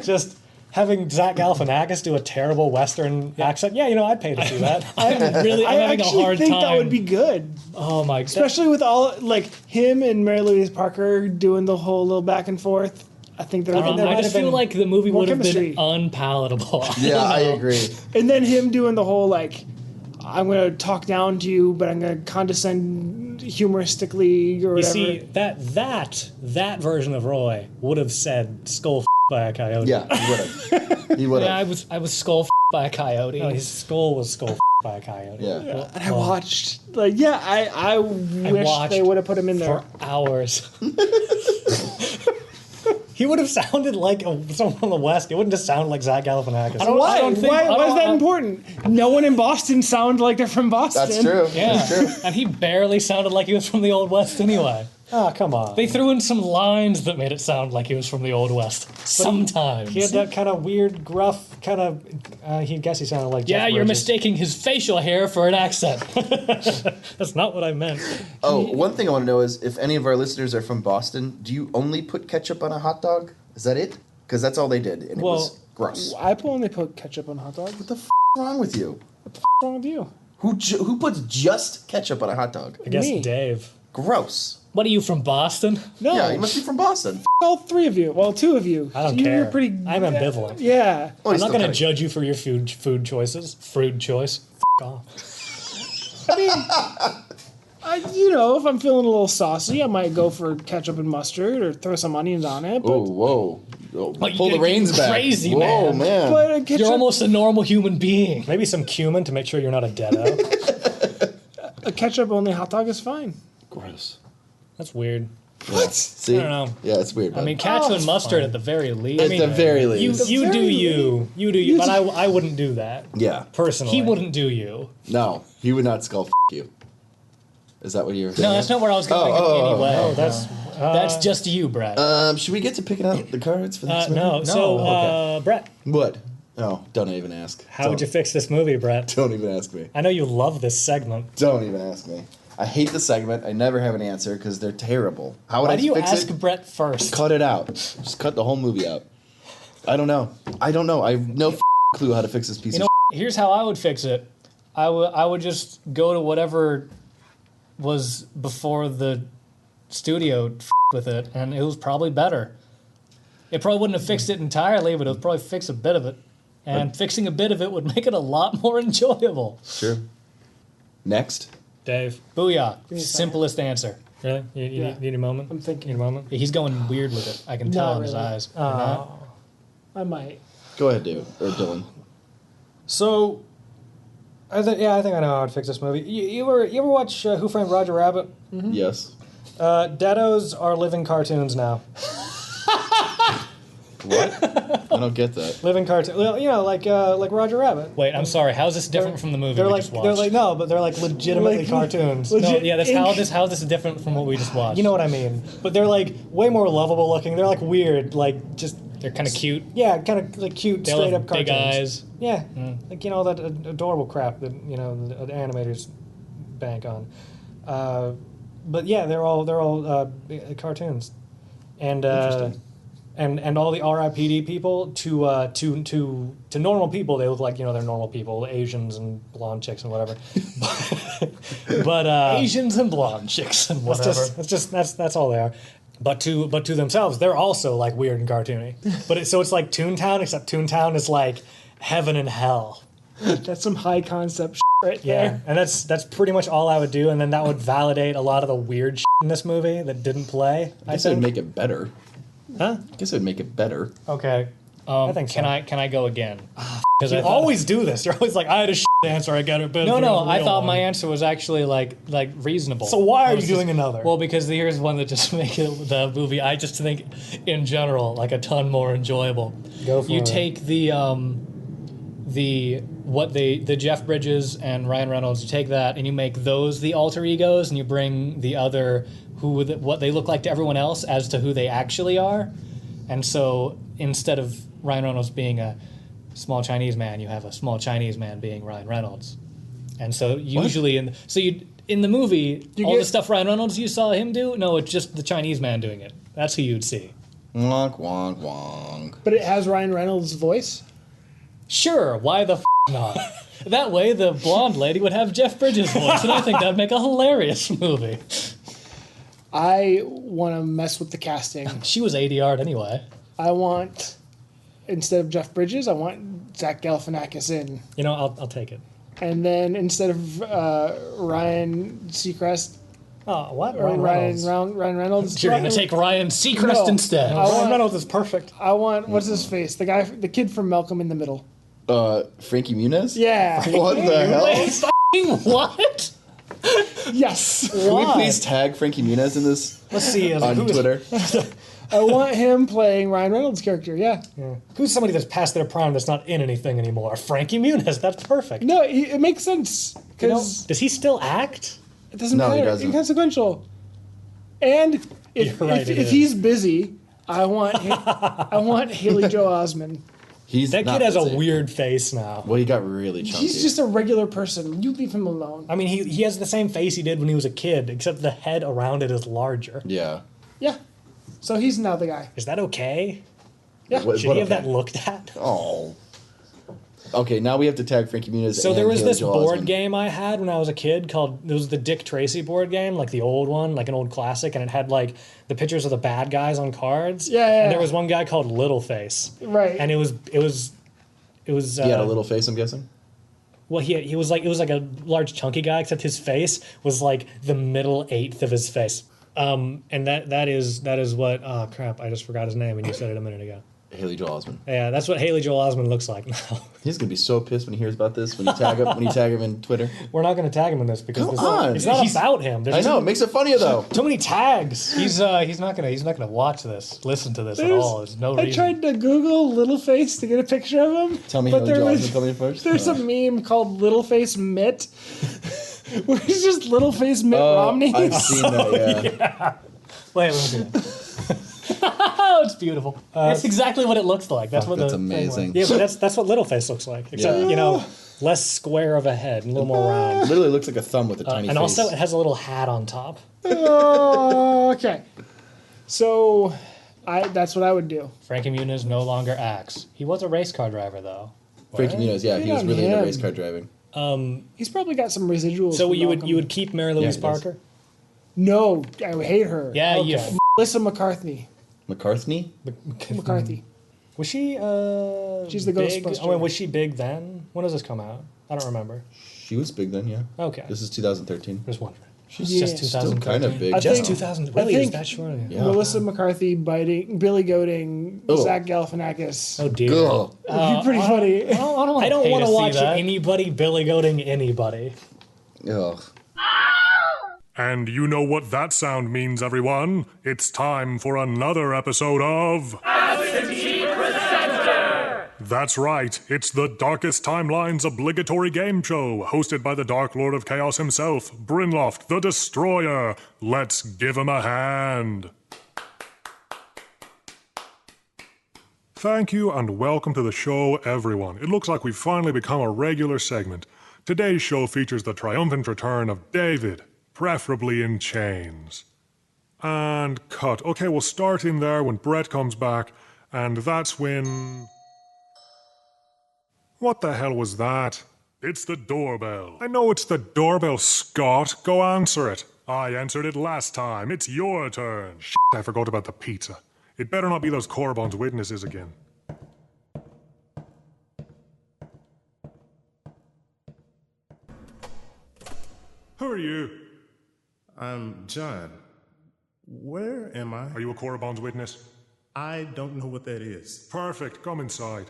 Just having Zach Galifianakis do a terrible Western accent. Yeah, I'd pay to see that. I'm I having a actually hard think time. that would be good. Oh my god. Especially with all, like, him and Mary Louise Parker doing the whole little back and forth. I think there there I might just have feel been like the movie more would have been chemistry. unpalatable. yeah, I agree. And then him doing the whole, like, I'm going to talk down to you, but I'm going to condescend humoristically or You whatever. see, that version of Roy would have said skull by a coyote. Yeah, he would have. He would Yeah, have. I was skull by a coyote. No, his skull was skull by a coyote. Yeah. And I watched, like, yeah, I wish watched they would have put him in there. For hours. He would have sounded like someone from the West. He wouldn't just sound like Zach Galifianakis. Why? I don't think- Why I is don't- that important? No one in Boston sounds like they're from Boston. That's true. Yeah, That's true. and he barely sounded like he was from the Old West anyway. Oh, come on. They threw in some lines that made it sound like he was from the Old West. Sometimes. He had that kind of weird, gruff, kind of. He sounded like. Yeah, Jeff you're Bridges. mistaking his facial hair for an accent. That's not what I meant. Oh, one thing I want to know is if any of our listeners are from Boston, do you only put ketchup on a hot dog? Is that it? Because that's all they did, and it was gross. I only put ketchup on hot dogs. What the f*** is wrong with you? What's wrong with you? Who puts just ketchup on a hot dog? I guess Me. Dave. Gross. What are you from Boston? No, Yeah, you must be from Boston. all three of you. Well, two of you. I don't You're care. pretty. I'm ambivalent. Yeah. Oh, I'm he's not still going to kinda- judge you for your food choices. Food choice. F off. I mean, if I'm feeling a little saucy, I might go for ketchup and mustard or throw some onions on it. But, Oh, whoa. Oh, Oh, pull the you're reins getting back. crazy, Whoa, man. man. but ketchup, You're almost a normal human being. Maybe some cumin to make sure you're not a deado. a ketchup only hot dog is fine. Gross. That's weird. What? See? I don't know. Yeah, it's weird. I mean, bud. ketchup and it's mustard fine. at the very least. at the very you, least. you do very you. You do you, but I wouldn't do that. Yeah. Personally. He wouldn't do you. No, he would not skull you. Is that what you're saying? No, that's not where I was going anyway. Oh, that's That's just you, Brett. Should we get to picking out the cards for the next movie? no. So Okay. Brett, What? Oh, don't even ask. How would you fix this movie, Brett? Don't even ask me. I know you love this segment. Don't even ask me. I hate the segment. I never have an answer because they're terrible. How would Why I do you fix ask it? Brett first? Cut it out. Just cut the whole movie out. I don't know. I have no clue how to fix this piece of Here's how I would fix it. I would just go to whatever was before the studio with it, and it was probably better. It probably wouldn't have fixed it entirely, but it would probably fix a bit of it. And fixing a bit of it would make it a lot more enjoyable. Sure. Next. Dave. Booyah. Simplest answer. Really? You need a moment? I'm thinking. Need a moment? He's going weird with it. I can tell Not in his really. eyes. You're not? I might. Go ahead, David. Or Dylan. So, I think I know how I'd fix this movie. You ever watch Who Framed Roger Rabbit? Yes. Deados are living cartoons now. What? I don't get that. Living cartoon. Well, like Roger Rabbit. Wait, I'm sorry. How is this different from the movie They're we like just watched? they're like legitimately Like, cartoons. legit- No, yeah, that's ink. how this is different from what we just watched. You know what I mean? But they're like way more lovable looking. They're like weird, like just they're kind of cute. yeah, kind of like cute, They all straight have up cartoons. big eyes. Yeah, like that adorable crap that the animators bank on. But yeah, they're all cartoons, and and all the R.I.P.D people to normal people they look like they're normal people, Asians and blonde chicks and whatever. but Asians and blonde chicks and whatever. that's all they are. But to themselves, they're also like weird and cartoony. But it's like Toontown, except Toontown is like heaven and hell. That's some high concept right Yeah, there. and that's pretty much all I would do, and then that would validate a lot of the weird in this movie that didn't play. I guess it would make it better. Huh? I guess it would make it better. Okay. I think so. Can I go again? Because You always do this. You're always like, I had a answer. I got it. But No, there's a I real thought one. my answer was actually like reasonable. So why I are was you doing another? Well, because here's one that just makes the movie. I just think, in general, like a ton more enjoyable. Go for you it. take the Jeff Bridges and Ryan Reynolds. You take that and you make those the alter egos, and you bring the other what they look like to everyone else as to who they actually are. And so instead of Ryan Reynolds being a small Chinese man, you have a small Chinese man being Ryan Reynolds. And so usually in the movie, all the stuff Ryan Reynolds you saw him do, no, it's just the Chinese man doing it. That's who you'd see. Wonk, wonk, wonk. But it has Ryan Reynolds' voice. Sure, why the not? That way the blonde lady would have Jeff Bridges' voice, and I think that'd make a hilarious movie. I want to mess with the casting. She was ADR'd anyway. I want, instead of Jeff Bridges, I want Zach Galifianakis in. I'll take it. And then instead of Ryan Seacrest, Oh, what? or Ryan Reynolds. You're going to take Ryan Seacrest No. instead. Ryan Reynolds is perfect. I want, what's his face? The kid from Malcolm in the Middle. Frankie Muniz? Yeah. What the hell? Wait, what? Yes. Can we please tag Frankie Muniz in this Let's see. on Twitter? I want him playing Ryan Reynolds' character. Yeah. Who's somebody that's past their prime that's not in anything anymore? Frankie Muniz. That's perfect. No, it makes sense because Does he still act? it doesn't No, he matter. doesn't. Inconsequential. And if You're right, it if is. he's busy, I want Haley Joel Osment. That not kid has a busy. weird face now. Well, he got really chunky. He's just a regular person. You leave him alone. I mean, he has the same face he did when he was a kid, except the head around it is larger. Yeah. Yeah. So he's now the guy. Is that okay? Yeah. What- Should what he have okay? that looked at? Oh. Okay, now we have to tag Frankie Muniz. So and there was Haley this Joel board Osment. game I had when I was a kid called, it was the Dick Tracy board game, like the old one, like an old classic, and it had like the pictures of the bad guys on cards. Yeah, yeah. And there was one guy called Littleface. Right. And it was He had a little face, I'm guessing. well, he was like, it was like a large chunky guy, except his face was like the middle eighth of his face. And that is what, oh crap, I just forgot his name when you said it a minute ago. Haley Joel Osment. Yeah, that's what Haley Joel Osment looks like now. He's gonna be so pissed when he hears about this. When you tag him in Twitter. We're not going to tag him in this because Come this, on. it's not about him. There's I know it makes it funnier though. too many tags. He's not gonna watch this, listen to this at all. There's no I reason. tried to Google Littleface to get a picture of him. Tell me but Haley there Joel was- Osment coming in first. There's a meme called Littleface Mitt, where it's just Littleface Mitt Romney. I've seen that. Yeah. Wait, let me see that. Oh, it's beautiful. That's exactly what it looks like. That's what that's the thing was. amazing. Yeah, but that's what Littleface looks like. Except, less square of a head and a little more round. Literally looks like a thumb with a tiny And face. also, it has a little hat on top. Okay. So, that's what I would do. Frankie Muniz no longer acts. He was a race car driver, though. Frankie Muniz, yeah, he was on really into him. race car driving. He's probably got some residuals. So from you Malcolm. would keep Mary Louise he does. Parker? No, I would hate her. Yeah, you. Melissa McCarthy. McCartney? McCarthy. Was she? She's the big? Ghostbuster. Oh, and was she big then? When does this come out? I don't remember. She was big then, yeah. Okay, This is 2013. just wondering. She's Just Still 2013. kind of big. I Just think- 2000. I Really, is think- that short? Yeah. Melissa McCarthy biting, Billy Goating, Oh. Zach Galifianakis. Oh dear. Ugh. It'd be pretty funny. I don't I don't want want to watch that. anybody Billy Goating anybody. Ugh. And you know what that sound means, everyone. It's time for another episode of... That's right, it's the Darkest Timeline's obligatory game show, hosted by the Dark Lord of Chaos himself, Brynloft the Destroyer. Let's give him a hand. Thank you and welcome to the show, everyone. It looks like we've finally become a regular segment. Today's show features the triumphant return of David, preferably in chains. And cut. Okay, we'll start in there when Brett comes back, and that's when... What the hell was that? It's the doorbell. I know it's the doorbell, Scott. Go answer it. I answered it last time. It's your turn. Shit, I forgot about the pizza. It better not be those Corbon's witnesses again. Who are you? I'm John. Where am I? Are you a Corbon's witness? I don't know what that is. Perfect. Come inside.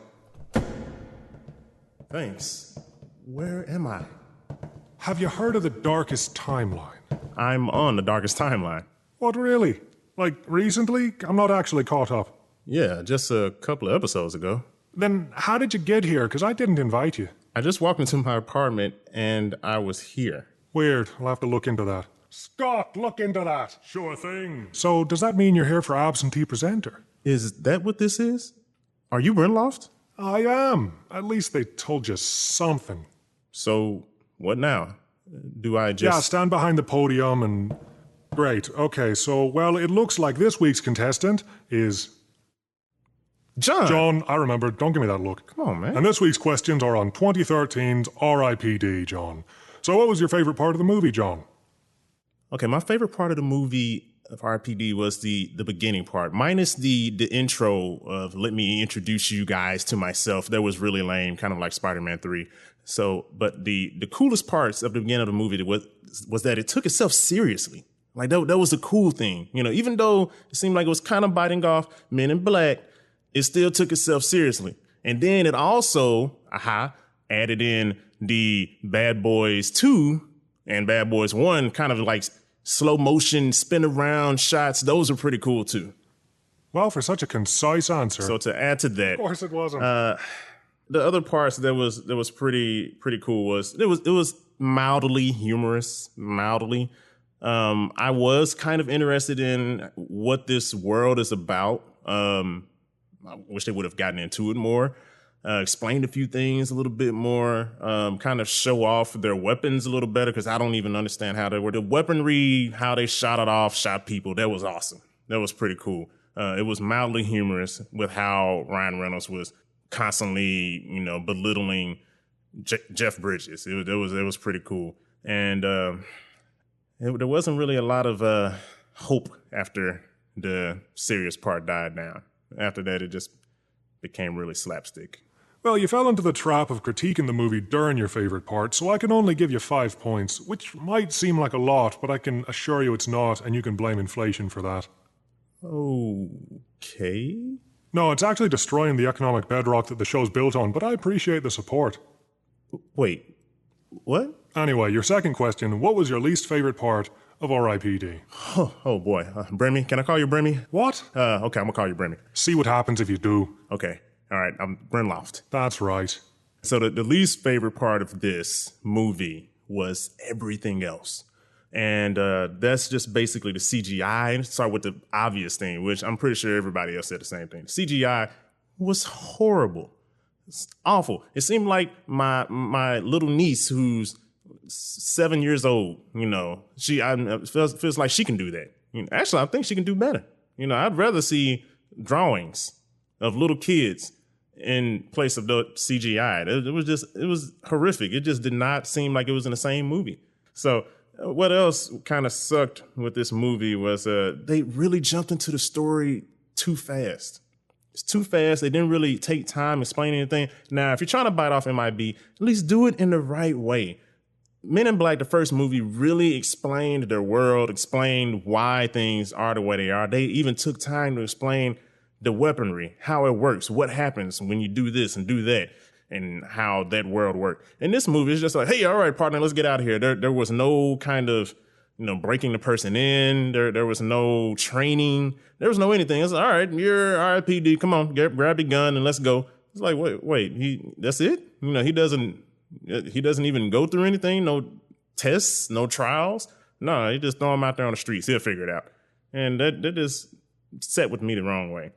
Thanks. Where am I? Have you heard of the Darkest Timeline? I'm on the Darkest Timeline. What, really? Like, recently? I'm not actually caught up. Yeah, just a couple of episodes ago. Then how did you get here? Because I didn't invite you. I just walked into my apartment and I was here. Weird. I'll have to look into that. Scott, look into that. Sure thing. So, does that mean you're here for absentee presenter? Is that what this is? Are you Brynloft? I am. At least they told you something. So, what now? Do I Yeah, just... stand behind the podium and... Great. Okay, so, well, it looks like this week's contestant is... John, I remember. Don't give me that look. Come on, man. And this week's questions are on 2013's R.I.P.D, John. So what was your favorite part of the movie, John? Okay, my favorite part of the movie of R.I.P.D was the beginning part, minus the intro of let me introduce you guys to myself. That was really lame, kind of like Spider-Man 3. So, but the coolest parts of the beginning of the movie was that it took itself seriously. Like that was a cool thing. You know, even though it seemed like it was kind of biting off Men in Black, it still took itself seriously. And then it also, added in the Bad Boys 2 and Bad Boys 1 kind of like slow motion spin around shots. Those are pretty cool too. Well, for such a concise answer. So to add to that, Of course it wasn't. the other parts that was pretty cool was it was mildly humorous, I was kind of interested in what this world is about. I wish they would have gotten into it more, explained a few things a little bit more, kind of show off their weapons a little better, because I don't even understand how they were. The weaponry, how they shot people, that was awesome. That was pretty cool. It was mildly humorous with how Ryan Reynolds was constantly, belittling Jeff Bridges. It was pretty cool. And there wasn't really a lot of hope after the serious part died down. After that, it just became really slapstick. Well, you fell into the trap of critiquing the movie during your favorite part, so I can only give you 5 points, which might seem like a lot, but I can assure you it's not, and you can blame inflation for that. Okay. No, it's actually destroying the economic bedrock that the show's built on, but I appreciate the support. Wait, what? Anyway, your second question, what was your least favorite part of R.I.P.D? Oh boy. Bremy, can I call you Bremy? What? Okay, I'm gonna call you Bremy. See what happens if you do. Okay. All right, I'm Brynloft. That's right. So the least favorite part of this movie was everything else. And that's just basically the CGI. And start with the obvious thing, which I'm pretty sure everybody else said the same thing. The CGI was horrible. It's awful. It seemed like my little niece, who's 7 years old, feels like she can do that. Actually, I think she can do better. I'd rather see drawings of little kids in place of the CGI. It was horrific. It just did not seem like it was in the same movie. So what else kind of sucked with this movie was they really jumped into the story too fast. It's too fast. They didn't really take time explaining anything. Now, if you're trying to bite off MIB, at least do it in the right way. Men in Black, the first movie, really explained their world, explained why things are the way they are. They even took time to explain the weaponry, how it works, what happens when you do this and do that, and how that world worked. In this movie, it's just like, hey, all right, partner, let's get out of here. There was no kind of, breaking the person in. There was no training. There was no anything. It's like, all right, you're R.I.P.D. Come on, grab your gun and let's go. It's like, wait, that's it? He doesn't even go through anything. No tests, no trials. No, he just throw him out there on the streets. He'll figure it out. And that just set with me the wrong way.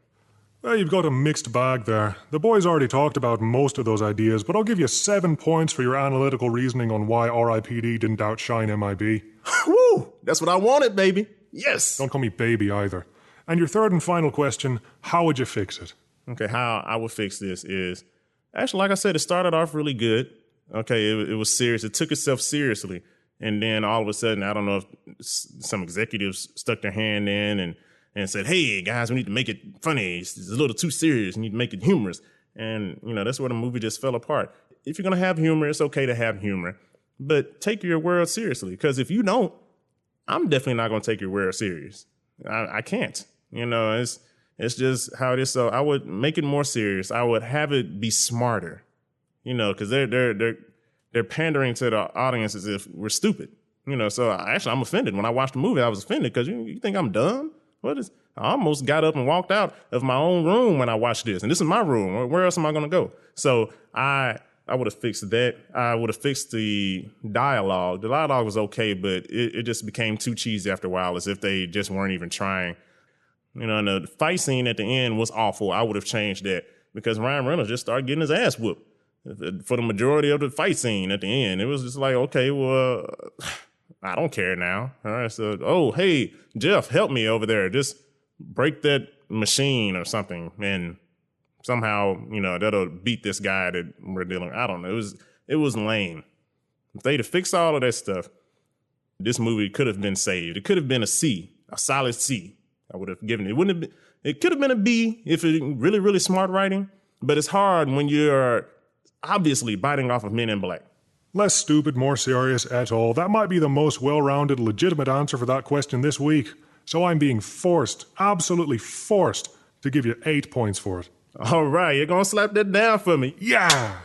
Well, you've got a mixed bag there. The boys already talked about most of those ideas, but I'll give you 7 points for your analytical reasoning on why R.I.P.D. didn't outshine MIB. Woo! That's what I wanted, baby. Yes! Don't call me baby either. And your third and final question, how would you fix it? Okay, how I would fix this is, actually, like I said, it started off really good. Okay, it was serious. It took itself seriously. And then all of a sudden, I don't know if some executives stuck their hand in and said, hey, guys, we need to make it funny. It's a little too serious. We need to make it humorous. And, that's where the movie just fell apart. If you're going to have humor, it's okay to have humor. But take your world seriously. Because if you don't, I'm definitely not going to take your world serious. I can't. It's just how it is. So I would make it more serious. I would have it be smarter. Because they're pandering to the audience as if we're stupid. So actually, I'm offended. When I watched the movie, I was offended because you think I'm dumb? I almost got up and walked out of my own room when I watched this. And this is my room. Where else am I going to go? So I would have fixed that. I would have fixed the dialogue. The dialogue was okay, but it just became too cheesy after a while, as if they just weren't even trying. And the fight scene at the end was awful. I would have changed that because Ryan Reynolds just started getting his ass whooped for the majority of the fight scene at the end. It was just like, okay, well, I don't care now. All right, so, oh, hey, Jeff, help me over there. Just break that machine or something, and somehow, that'll beat this guy that we're dealing with. I don't know. It was lame. If they'd have fixed all of that stuff, this movie could have been saved. It could have been a C, a solid C. I would have given it. It could have been a B if it really, really smart writing, but it's hard when you're obviously biting off of Men in Black. Less stupid, more serious et al. That might be the most well-rounded, legitimate answer for that question this week. So I'm being forced, absolutely forced, to give you 8 points for it. All right, you're going to slap that down for me. Yeah!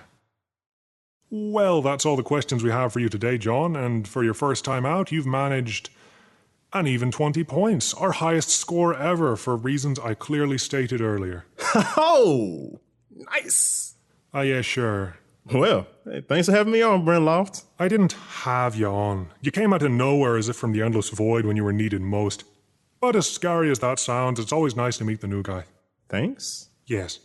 Well, that's all the questions we have for you today, John. And for your first time out, you've managed an even 20 points. Our highest score ever for reasons I clearly stated earlier. Oh, nice. Yeah, sure. Well, hey, thanks for having me on, Brent Loft. I didn't have you on. You came out of nowhere as if from the endless void when you were needed most. But as scary as that sounds, it's always nice to meet the new guy. Thanks? Yes.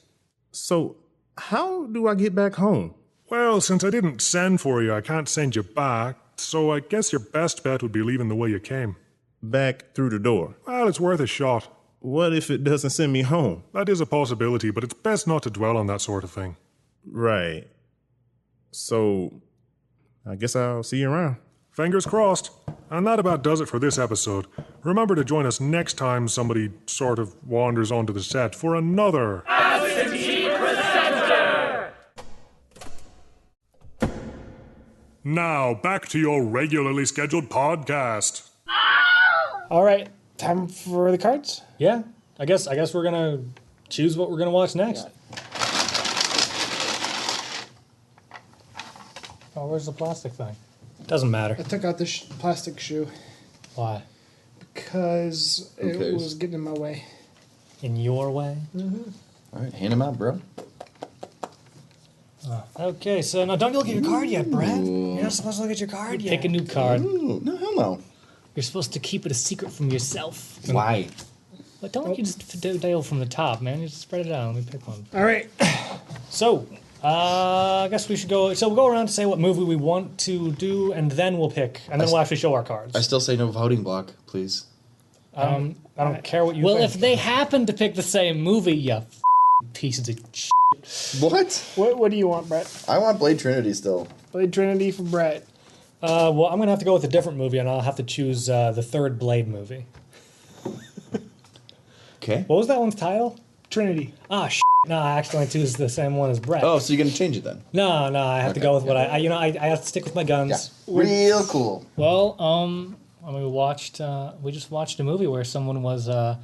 So, how do I get back home? Well, since I didn't send for you, I can't send you back, so I guess your best bet would be leaving the way you came. Back through the door? Well, it's worth a shot. What if it doesn't send me home? That is a possibility, but it's best not to dwell on that sort of thing. Right. So, I guess I'll see you around. Fingers crossed. And that about does it for this episode. Remember to join us next time somebody sort of wanders onto the set for another Absentee Presenter! Now, back to your regularly scheduled podcast. All right, time for the cards? Yeah, I guess we're going to choose what we're going to watch next. Oh, where's the plastic thing? Doesn't matter. I took out the plastic shoe. Why? Because it was getting in my way. In your way? Mm-hmm. All right, hand him out, bro. Okay, so now don't look at your card yet, Brad. You're not supposed to look at your card yet. Pick a new card. Ooh, no, hell no. You're supposed to keep it a secret from yourself. Why? But don't you just dial from the top, man. You just spread it out. Let me pick one. All right. So, I guess we should go. So we'll go around to say what movie we want to do, and then we'll pick, and then we'll actually show our cards. I still say no voting block, please. I don't care what you Well, think. if they happen to pick the same movie, you pieces of shit. What? What do you want, Brett? I want Blade Trinity still. Blade Trinity for Brett. Well, I'm going to have to go with a different movie, and I'll have to choose the third Blade movie. Okay. What was that one's title? Trinity. Ah, no, I accidentally choose the same one as Brett. Oh, so you're gonna change it then? No, I have to go with what I have to stick with my guns. Yeah. Real cool. Well, we just watched a movie where someone was a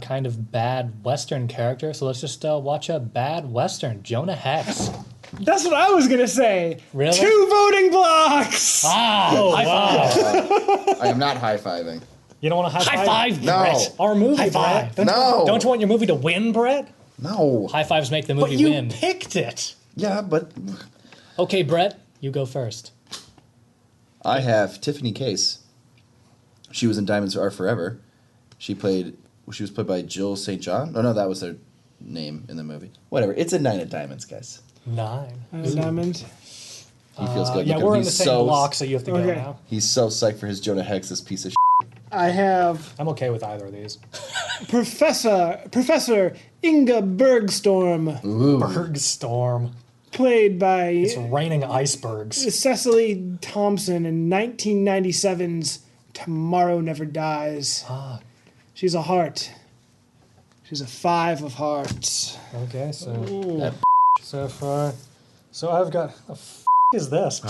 kind of bad Western character. So let's just watch a bad Western. Jonah Hex. That's what I was gonna say. Really? 2 voting blocks. High five. I am not high-fiving. You don't want to High five, No. Brett. Our movie, High Brett. five. Don't you want your movie to win, Brett? No. High fives make the But movie you win. picked it. Yeah, but Okay, Brett, you go first. I have Tiffany Case. She was in Diamonds Are Forever. She was played by Jill St. John. Oh no, that was her name in the movie. Whatever. It's a 9 of diamonds, guys. 9. Diamond. He feels good. Yeah, Look at we're him. in the He's same block, so you have to go Okay. now. He's so psyched for his Jonah Hex, this piece of I have I'm okay with either of these. Professor Inga Bergstorm, Bergstorm. played by It's raining icebergs. Cecily Thompson in 1997's Tomorrow Never Dies. She's a heart. She's a 5 of hearts. Okay, so I've got is this?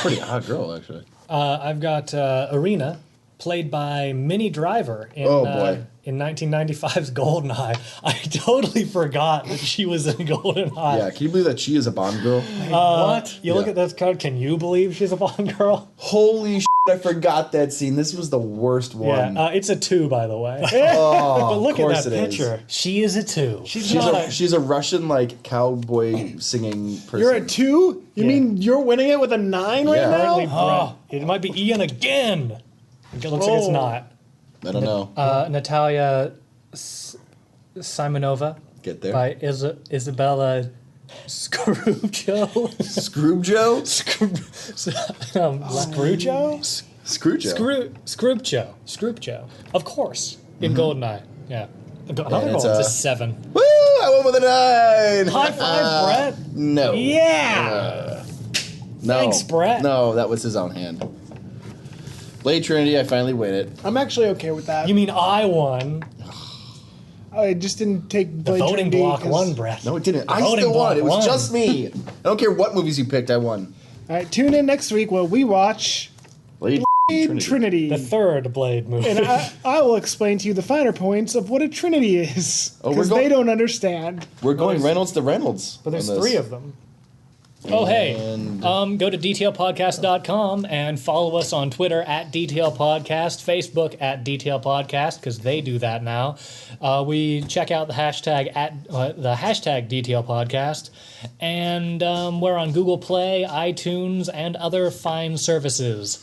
pretty hot girl, actually. I've got Arena, played by Minnie Driver in Oh, boy. in 1995's Goldeneye. I totally forgot that she was in Goldeneye. Yeah, can you believe that she is a Bond girl? What? You look Yeah. at this card. Can you believe she's a Bond girl? Holy shit, I forgot that scene. This was the worst one. Yeah, it's a 2, by the way. Oh, But look of at course that it is. picture. She is a 2. She's a Russian, like, cowboy singing person. You're a 2? You Yeah. mean you're winning it with a 9 right Yeah. now? Brett. It might be Ian again. It looks like it's not. I don't know. Natalia Simonova Get there. by Isabella Scroojo. Scroojo? Scroojo? Scroojo. Scroojo. Of course. In Goldeneye. Yeah. Another it's one. It's a 7. Woo! I went with a 9! High five, Brett. No. Yeah. No. Thanks, Brett. No, that was his own hand. Blade Trinity, I finally win it. I'm actually okay with that. You mean I won? I just didn't take The Blade voting Trinity block 'cause- won, Brett. No, it didn't. I voting still won. block It was won. just me. I don't care what movies you picked, I won. All right, tune in next week while we watch Blade Blade Trinity. The third Blade movie. And I will explain to you the finer points of what a Trinity is. Oh, we're Because going- they don't understand. We're going Reynolds to Reynolds. But there's on this. 3 of them. Oh, hey. And- Go to DTLPodcast.com and follow us on Twitter at DTLPodcast, Facebook at DTLPodcast, because they do that now. We check out the hashtag DTLPodcast. And we're on Google Play, iTunes, and other fine services.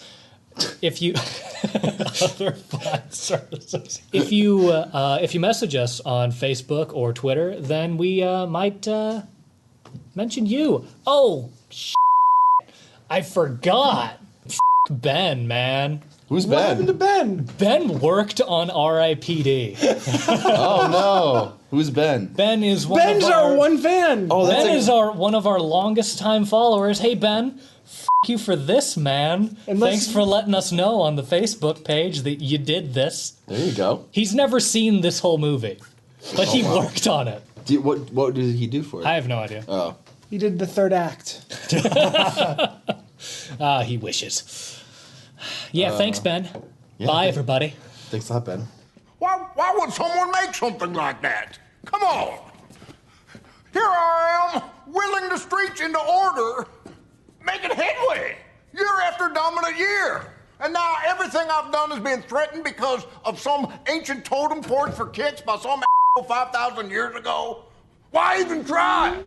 If you other fine services. If you message us on Facebook or Twitter, then we might mention you. Oh, I forgot. Ben, man. Who's What happened to Ben? Ben? Ben worked on R.I.P.D. Oh no. Who's Ben? Ben is one Ben's of our one fan. Oh, that's Ben a- is one of our longest time followers. Hey Ben, you for this, man. Thanks for letting us know on the Facebook page that you did this. There you go. He's never seen this whole movie, but he worked on it. What did he do for it? I have no idea. Oh. He did the 3rd act. He wishes. Yeah, thanks, Ben. yeah, Bye, thank- everybody. Thanks a lot, Ben. Why would someone make something like that? Come on. Here I am, willing the streets into order, making headway year after dominant year. And now everything I've done is being threatened because of some ancient totem forged for kicks by some 5,000 years ago. Why even try?